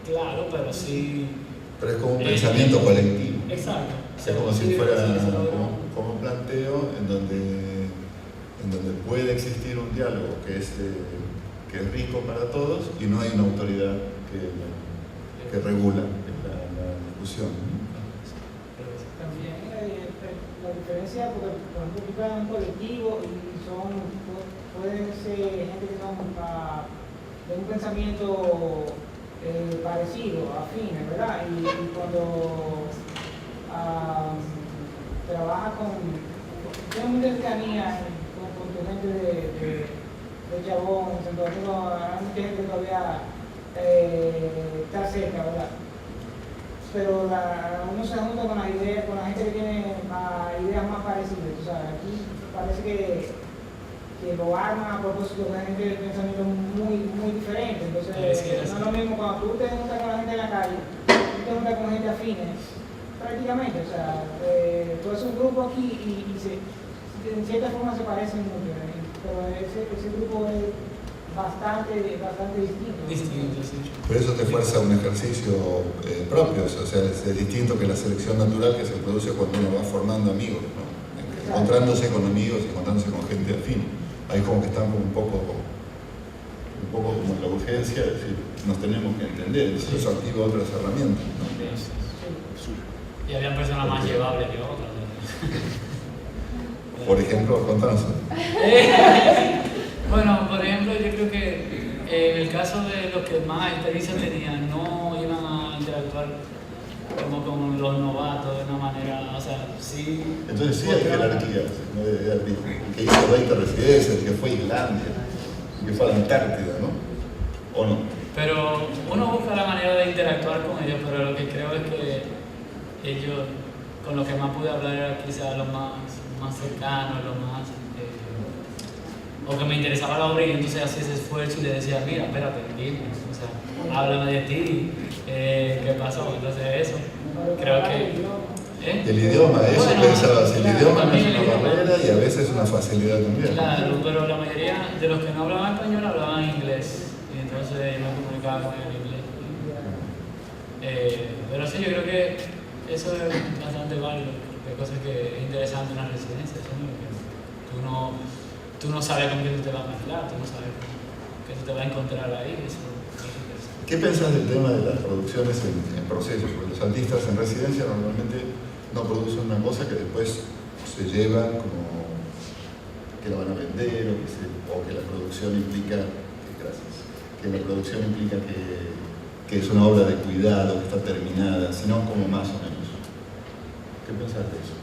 claro, pero sí. Pero es como un pensamiento colectivo. Exacto. Es como si fuera como un planteo en donde puede existir un diálogo que es rico para todos y no hay una autoridad que regula la discusión. También la diferencia, porque por ejemplo tú estás en un colectivo y pueden ser gente que son de un pensamiento parecido, afines, ¿verdad? Y cuando trabajas tienes mucha cercanía con tu gente de Chabón, en Santo Domingo, hay mucha gente que todavía está cerca, ¿verdad? Pero uno se junta con la gente que tiene ideas más parecidas. O sea, aquí parece que lo arman a propósito de gente de pensamiento muy diferente. Entonces, no es lo mismo cuando tú te juntas con la gente en la calle, tú te juntas con gente afines, prácticamente. O sea, tú eres un grupo aquí y en cierta forma se parecen mucho, pero ese grupo es bastante distinto. Sí. Por eso te fuerza un ejercicio propio, o sea, es distinto que la selección natural que se produce cuando uno va formando amigos, ¿no? Encontrándose con amigos, encontrándose con gente afín. Ahí como que están como un poco como en la urgencia, es decir, nos tenemos que entender, eso activa otras herramientas, ¿no? Y había personas más llevables que otras. Por ejemplo, contanos. Bueno, por ejemplo, yo creo que en el caso de los que más experiencia tenían, no iban a interactuar como con los novatos de una manera, o sea, sí. Entonces sí hay jerarquías, ¿no? El que hizo 20 residencias, el que fue a Islandia, el que fue a la Antártida, ¿no? ¿O no? Pero uno busca la manera de interactuar con ellos, pero lo que creo es que ellos, con lo que más pude hablar era quizás lo más cercano, lo más... o que me interesaba la obra y entonces hacía ese esfuerzo y le decía, mira, espérate, dime, o sea, háblame de ti, ¿qué pasó? Entonces eso, creo que... El idioma, eso bueno, pensabas, el claro, idioma no es también una barrera y a veces es una facilidad también. Claro, pero la mayoría de los que no hablaban español hablaban inglés, y entonces yo me comunicaba con ellos en inglés. Pero sí, yo creo que eso es bastante válido, hay cosas que es interesante en una residencia, eso, ¿no? Que tú no sabes con quién te vas a mezclar, tú no sabes qué te va a encontrar ahí, eso es interesante. ¿Qué pensás del tema de las producciones en proceso? Porque los artistas en residencia normalmente no producen una cosa que después se llevan como que la van a vender o que la producción implica, que la producción implica que es una obra de cuidado, que está terminada, sino como más o menos. ¿Qué pensás de eso?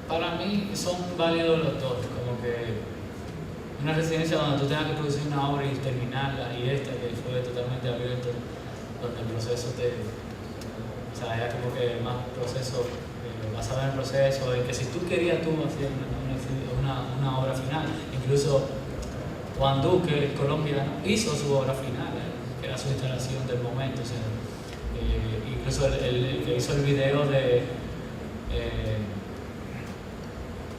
Para mí son válidos los dos, como que una residencia donde tú tengas que producir una obra y terminarla, y esta que fue totalmente abierto, donde el proceso o sea, era como que más proceso, basado en el proceso, en que si tú querías hacer una obra final, incluso Juan Duque, colombiano, hizo su obra final, que era su instalación del momento, o sea, incluso el que hizo el video de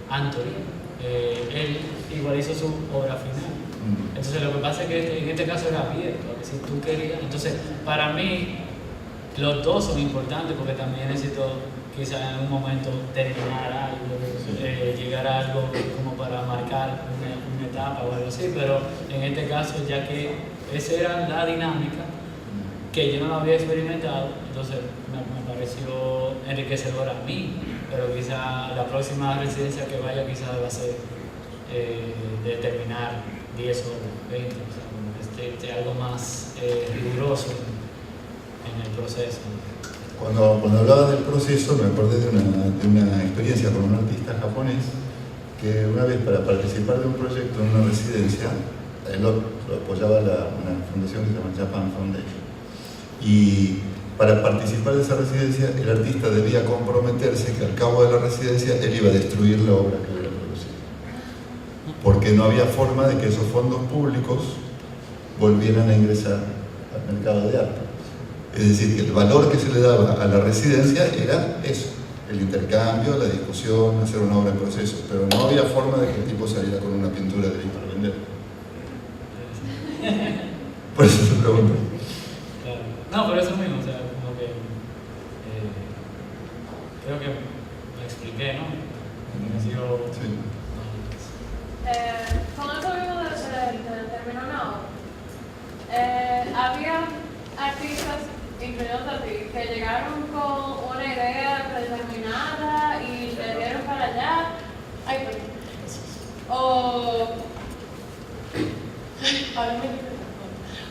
Anthony, él igual hizo su obra final. Entonces lo que pasa es que en este caso era abierto, que si tú querías. Entonces para mí los dos son importantes porque también necesito quizás en algún momento terminar algo, llegar a algo como para marcar una etapa o algo así, pero en este caso ya que esa era la dinámica que yo no la había experimentado, entonces me pareció enriquecedora a mí, pero quizá la próxima residencia que vaya quizás va a ser de terminar 10 o 20, o sea, como algo más riguroso en el proceso. Cuando hablaba del proceso me acordé de una experiencia con un artista japonés que una vez para participar de un proyecto en una residencia, él lo apoyaba una fundación que se llama Japan Foundation, y para participar de esa residencia el artista debía comprometerse que al cabo de la residencia él iba a destruir la obra que hubiera producido, porque no había forma de que esos fondos públicos volvieran a ingresar al mercado de arte. Es decir, que el valor que se le daba a la residencia era eso, el intercambio, la discusión, hacer una obra en proceso, pero no había forma de que el tipo saliera con una pintura de ahí para vender. Por eso te pregunto. Claro. No, pero eso mismo, o sea, como que creo que me expliqué, ¿no? Sí. Con eso mismo de terminar una obra, había artistas, incluyendo a ti, que llegaron con una idea predeterminada y le dieron para allá. Ay, perdón.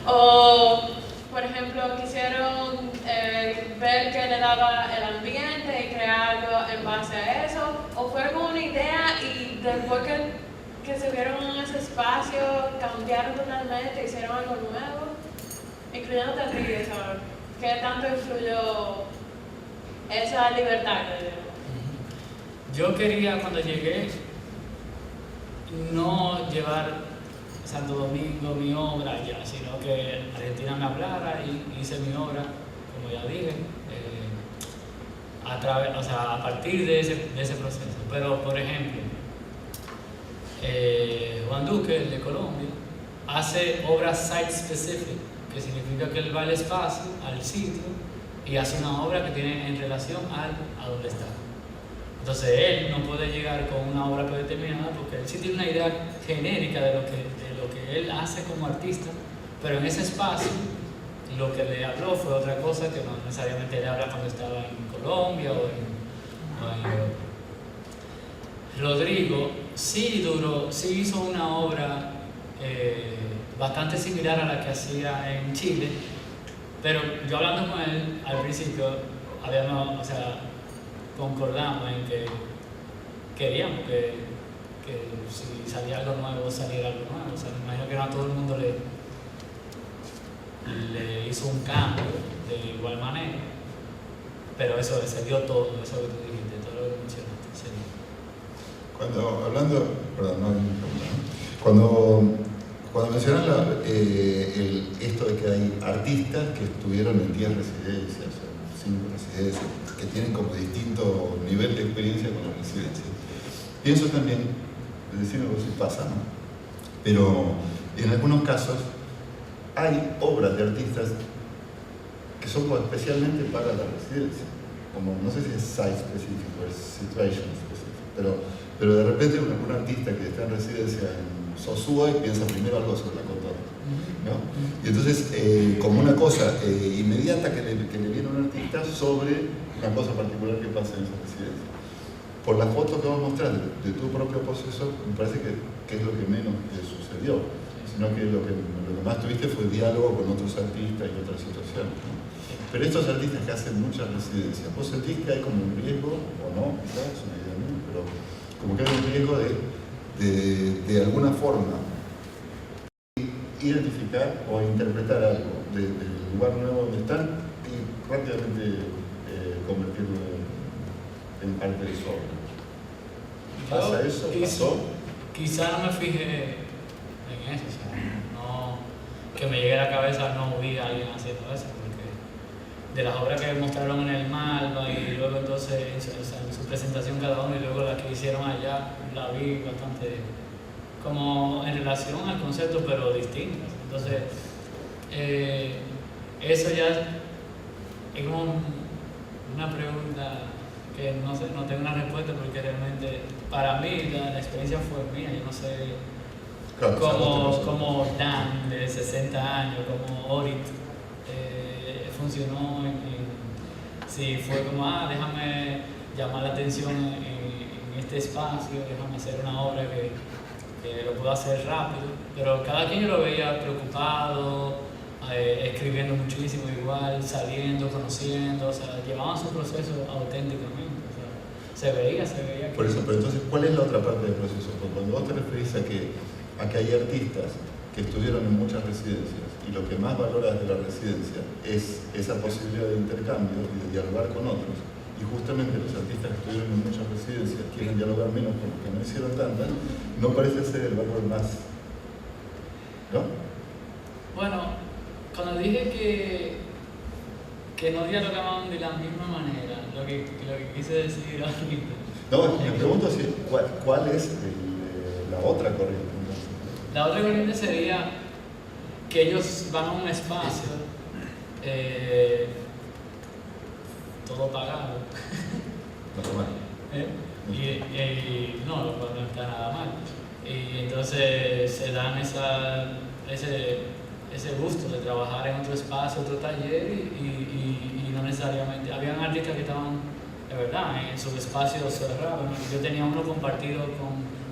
O, por ejemplo, quisieron ver qué le daba el ambiente y crear algo en base a eso, o fueron con una idea y después que se vieron en ese espacio cambiaron totalmente, hicieron algo nuevo, incluyéndote a ti, ¿sabes? ¿Qué tanto influyó esa libertad que le dieron? Yo quería cuando llegué no llevar Santo Domingo mi obra ya, sino que Argentina me hablara y hice mi obra, como ya dije, a partir de ese proceso. Pero, por ejemplo, Juan Duque, el de Colombia, hace obras site-specific, que significa que él va al espacio, al sitio, y hace una obra que tiene en relación a donde está. Entonces él no puede llegar con una obra predeterminada porque él sí tiene una idea genérica de lo que él hace como artista, pero en ese espacio lo que le habló fue otra cosa que no necesariamente le habla cuando estaba en Colombia o en Europa. Rodrigo sí hizo una obra bastante similar a la que hacía en Chile, pero yo hablando con él al principio concordamos en que queríamos que si salía algo nuevo, saliera algo nuevo. O sea, me imagino que no a todo el mundo le hizo un cambio de igual manera, pero eso se dio todo, eso que tú dijiste, todo lo que mencionaste. Sí. Cuando mencionas esto de que hay artistas que estuvieron en 10 residencias, o 5 residencias, que tienen como distinto nivel de experiencia con las residencias, pienso también, decirlo si pasa, ¿no? Pero en algunos casos hay obras de artistas que son como especialmente para la residencia, como no sé si es site específico o es situation específico, pero de repente un artista que está en residencia Sosúa y piensa primero algo sobre la cotorra, ¿no? Y entonces, como una cosa inmediata que le viene a un artista sobre una cosa particular que pasa en esa residencia. Por la foto que vos mostrás de tu propio proceso, me parece que es lo que menos te sucedió, sino que lo que más tuviste fue diálogo con otros artistas y otras situaciones, ¿no? Pero estos artistas que hacen muchas residencias, ¿vos sentís que hay como un riesgo, o no? Quizás es una idea mía, pero como que hay un riesgo de alguna forma identificar o interpretar algo del lugar nuevo donde están y rápidamente convertirlo en parte de su obra. ¿Pasa eso? ¿Pasó? Quizá no me fijé en eso, o sea, no, que me llegue a la cabeza, no vi a alguien haciendo eso, porque de las obras que mostraron en el Malva y luego entonces en su presentación cada uno y luego las que hicieron allá, la vi bastante como en relación al concepto, pero distintas. Entonces, eso ya es como una pregunta que no sé, no tengo una respuesta porque realmente para mí la experiencia fue mía. Yo no sé cómo Dan de 60 años, como Orit funcionó si fue como, déjame llamar la atención en este espacio, déjame hacer una obra que lo puedo hacer rápido, pero cada quien yo lo veía preocupado, escribiendo muchísimo igual, saliendo, conociendo, o sea, llevaban su proceso auténticamente, o sea, se veía que... Por eso, pero entonces, ¿cuál es la otra parte del proceso? Porque cuando vos te referís a que hay artistas que estuvieron en muchas residencias y lo que más valoras de la residencia es esa posibilidad de intercambio y de dialogar con otros, y justamente los artistas que estuvieron en muchas residencias quieren dialogar menos porque no hicieron tantas, no parece ser el valor más, ¿no? Bueno, cuando dije que no dialogaban de la misma manera, lo que quise decir ahorita. No, me pregunto si, ¿cuál es la otra corriente? La otra corriente sería que ellos van a un espacio todo pagado. Normal. Y no, lo cual no está nada mal. Y entonces se dan ese gusto de trabajar en otro espacio, otro taller y no necesariamente. Habían artistas que estaban, de verdad, en sus espacios cerrados. Yo tenía uno compartido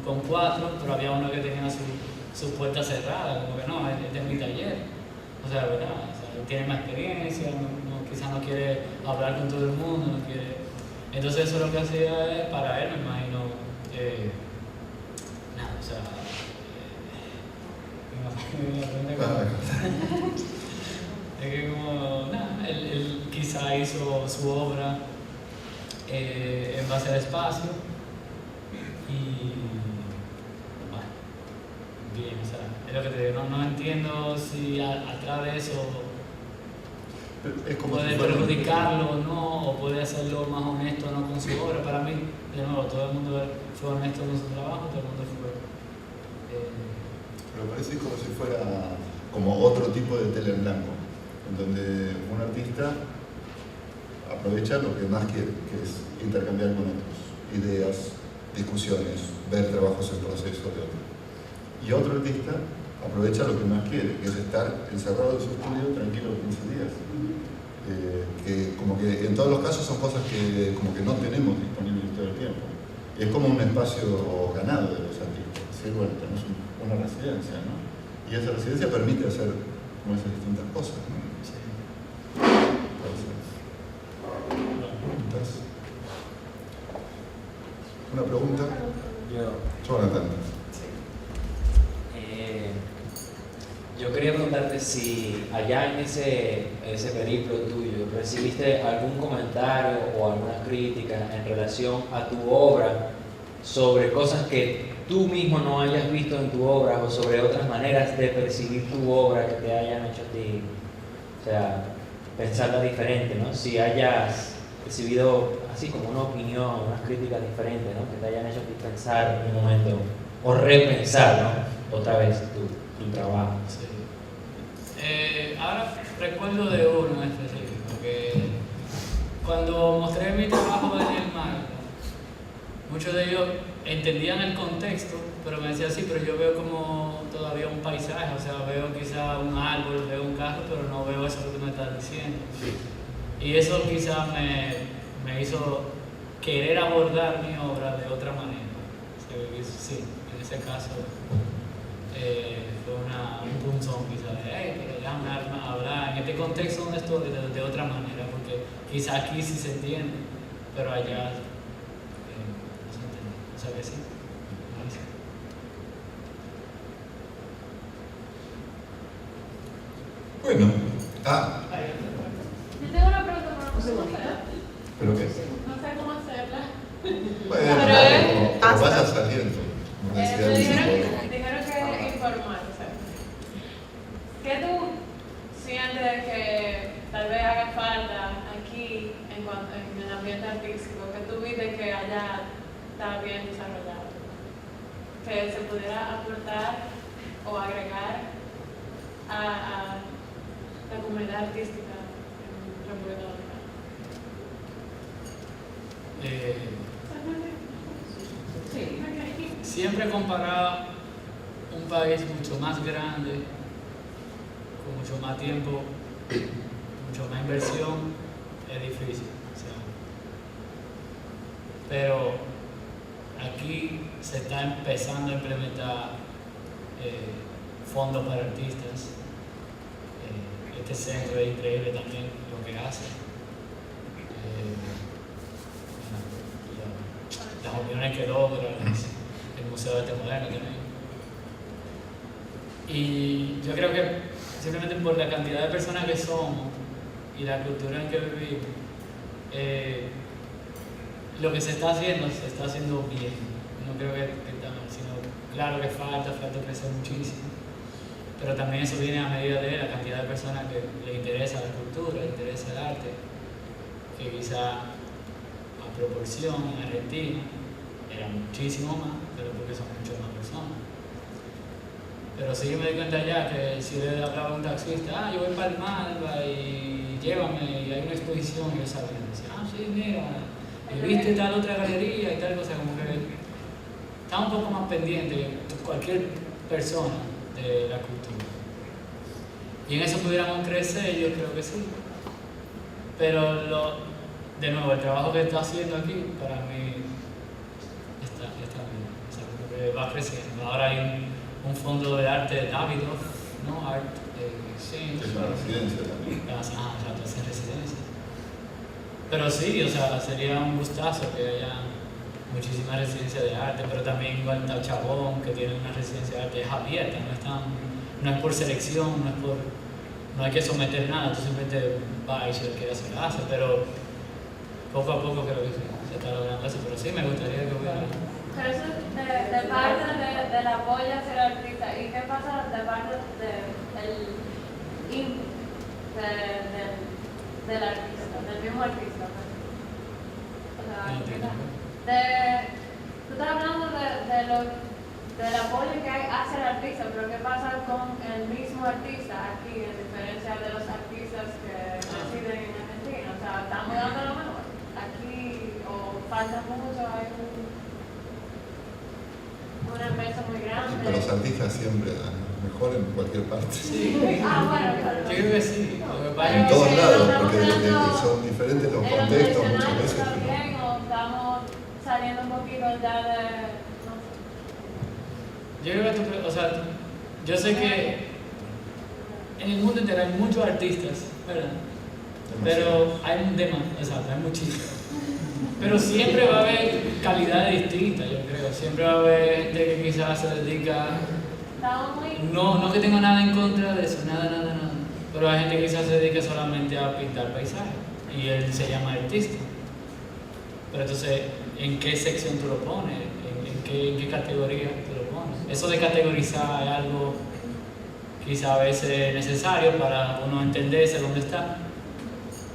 con 4, pero había uno que tenía su puerta cerrada, como que no, este es mi taller. O sea, de verdad, o sea, él tiene más experiencia, quizás no quiere hablar con todo el mundo, no quiere. Entonces eso lo que hacía es, para él, me imagino, nada, o sea, es que como, nada, él quizá hizo su obra en base al espacio y, bueno, bien, o sea, es lo que te digo, no entiendo si atrás de eso es como puede perjudicarlo o no, o puede hacerlo más honesto o no con su obra. Para mí, de nuevo, todo el mundo fue honesto con su trabajo, todo el mundo fue... Pero parece como si fuera como otro tipo de tela en blanco, en donde un artista aprovecha lo que más quiere, que es intercambiar con otros, ideas, discusiones, ver trabajos en proceso de otros. Y otro artista aprovecha lo que más quiere, que es estar encerrado en su estudio tranquilo 15 días. Que como que en todos los casos son cosas que como que no tenemos disponibles todo el tiempo. Es como un espacio ganado de los artistas. ¿Sí? Bueno, tenemos una residencia, ¿no? Y esa residencia permite hacer como esas distintas cosas, ¿no? Sí. ¿Preguntas? ¿Una pregunta? Jonathan. Yo quería preguntarte si allá en ese periplo tuyo recibiste algún comentario o alguna crítica en relación a tu obra sobre cosas que tú mismo no hayas visto en tu obra o sobre otras maneras de percibir tu obra que te hayan hecho a ti, o sea, pensarla diferente, ¿no? Si hayas recibido así como una opinión, unas críticas diferentes, ¿no? Que te hayan hecho a ti pensar en un momento o repensar, ¿no? Otra vez tu trabajo. Sí. Ahora recuerdo de uno en específico, que cuando mostré mi trabajo en el Malva, muchos de ellos entendían el contexto, pero me decían, sí, pero yo veo como todavía un paisaje, o sea, veo quizá un árbol, veo un carro, pero no veo eso que tú me estás diciendo. Y eso quizá me hizo querer abordar mi obra de otra manera. O sea, sí, en ese caso fue un punzón quizá de, pero déjame hablar en este contexto donde estoy de otra manera, porque quizá aquí sí se entiende, pero allá no se entiende. O sea que sí. Bueno, Yo tengo una pregunta para nosotros. ¿pero qué? No sé cómo hacerla. Bueno, Pero como vaya saliendo. Me dijeron que informar, o sea, ¿qué tú sientes que tal vez haga falta aquí en el ambiente artístico, que tú viste que allá está bien desarrollado, que se pudiera aportar o agregar a la comunidad artística en República Dominicana? Siempre comparar un país mucho más grande, con mucho más tiempo, mucho más inversión, es difícil. O sea, pero aquí se está empezando a implementar fondos para artistas. Este centro es increíble también lo que hace. Las uniones que logra, el Museo de Arte Moderno también. Y yo creo que simplemente por la cantidad de personas que somos y la cultura en que vivimos, lo que se está haciendo bien. No creo que está mal, sino claro que falta crecer muchísimo. Pero también eso viene a medida de la cantidad de personas que le interesa la cultura, le interesa el arte, que quizá a proporción en Argentina era muchísimo más, pero porque son muchas más personas. Pero sí yo me di cuenta ya que si le hablaba a un taxista, yo voy para el Malva y llévame, y hay una exposición, y yo sabía, decía, sí, mira, y viste tal otra galería y tal cosa, como que está un poco más pendiente de cualquier persona de la cultura. Y en eso pudiéramos crecer, yo creo que sí. Pero de nuevo, el trabajo que está haciendo aquí, para mí, está bien. O sea, como que va creciendo. Ahora hay un fondo de arte de Davidoff, ¿no? Art Exchange. Es una residencia también. Exacto, es en residencia. Pero sí, o sea, sería un gustazo que haya muchísimas residencias de arte, pero también igual está Chabón, que tiene una residencia de arte, es abierta, no es por selección, no hay que someter nada, tú simplemente vas y si lo quieres hacer, lo hace, pero poco a poco creo que se está logrando eso, pero sí me gustaría que hubiera. Pero eso de parte del apoyo a ser artista, ¿y qué pasa de parte del input del artista, del mismo artista? O sea, tú estás hablando del apoyo que hay hacia el artista, pero ¿qué pasa con el mismo artista aquí, en diferencia de los artistas que residen en Argentina? O sea, ¿estamos dando lo mejor aquí o falta mucho? Hay una empresa muy grande. Pero los artistas siempre dan mejor en cualquier parte. Sí. Bueno, claro. Yo creo que sí. En todos lados, porque son diferentes los contextos muchas veces. También, o estamos saliendo un poquito ya de... Yo creo que, o sea, yo sé que en el mundo entero hay muchos artistas, ¿verdad? Pero hay hay muchísimos. Pero siempre va a haber calidades distintas, yo creo. Siempre va a haber gente que quizás se dedica... No que tenga nada en contra de eso, nada. Pero hay gente que quizás se dedica solamente a pintar paisajes y él se llama artista. Pero entonces, ¿en qué sección tú lo pones? ¿En qué categoría tú lo pones? Eso de categorizar es algo quizá a veces necesario para uno entenderse dónde está.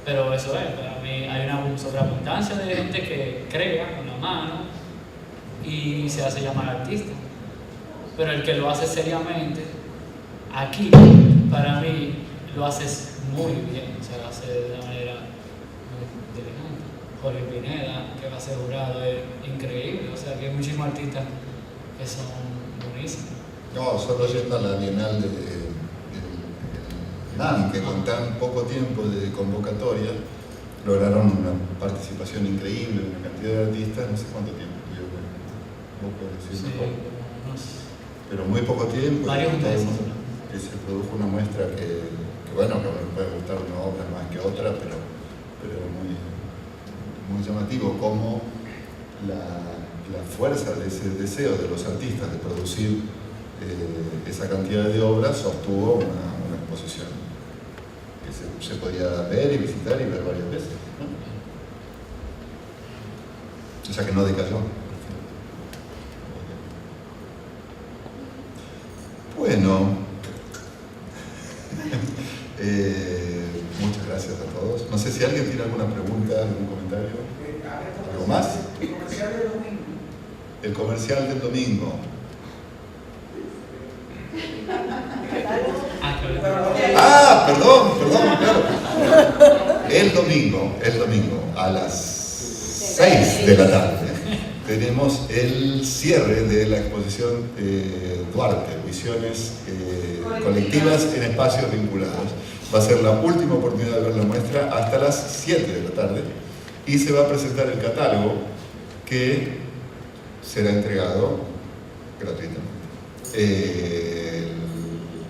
Pero eso es, para mí hay una sobreabundancia de gente que crea con la mano y se hace llamar artista. Pero el que lo hace seriamente, aquí, para mí, lo haces muy bien, o sea, lo hace de una manera muy inteligente. Jorge Pineda, que va a ser jurado, es increíble. O sea, que hay muchísimos artistas que son buenísimos. No, solo yendo a la Bienal de NAM, que con tan poco tiempo de convocatoria lograron una participación increíble, una cantidad de artistas, no sé cuánto tiempo, vos podés decir Sí, mejor. unos Pero muy poco tiempo, varios meses, ¿no? que se produjo una muestra que bueno, que a uno le puede gustar una obra más que otra, pero muy, muy llamativo como la fuerza de ese deseo de los artistas de producir esa cantidad de obras sostuvo una exposición que se podía ver y visitar y ver varias veces, ¿no? O sea que no decayó. Bueno, muchas gracias a todos. No sé si alguien tiene alguna pregunta, algún comentario. ¿Algo más? El comercial del domingo. El comercial del domingo. Perdón, claro. El domingo, a las 6 de la tarde, tenemos el cierre de la exposición Duarte, Visiones colectivas en espacios vinculados. Va a ser la última oportunidad de ver la muestra hasta las 7 de la tarde y se va a presentar el catálogo que será entregado gratuitamente. El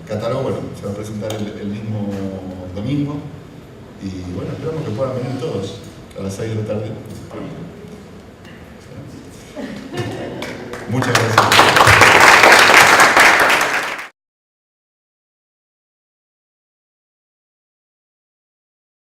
catálogo, bueno, se va a presentar el mismo domingo y bueno, esperamos que puedan venir todos a las 6 de la tarde. Muchas gracias.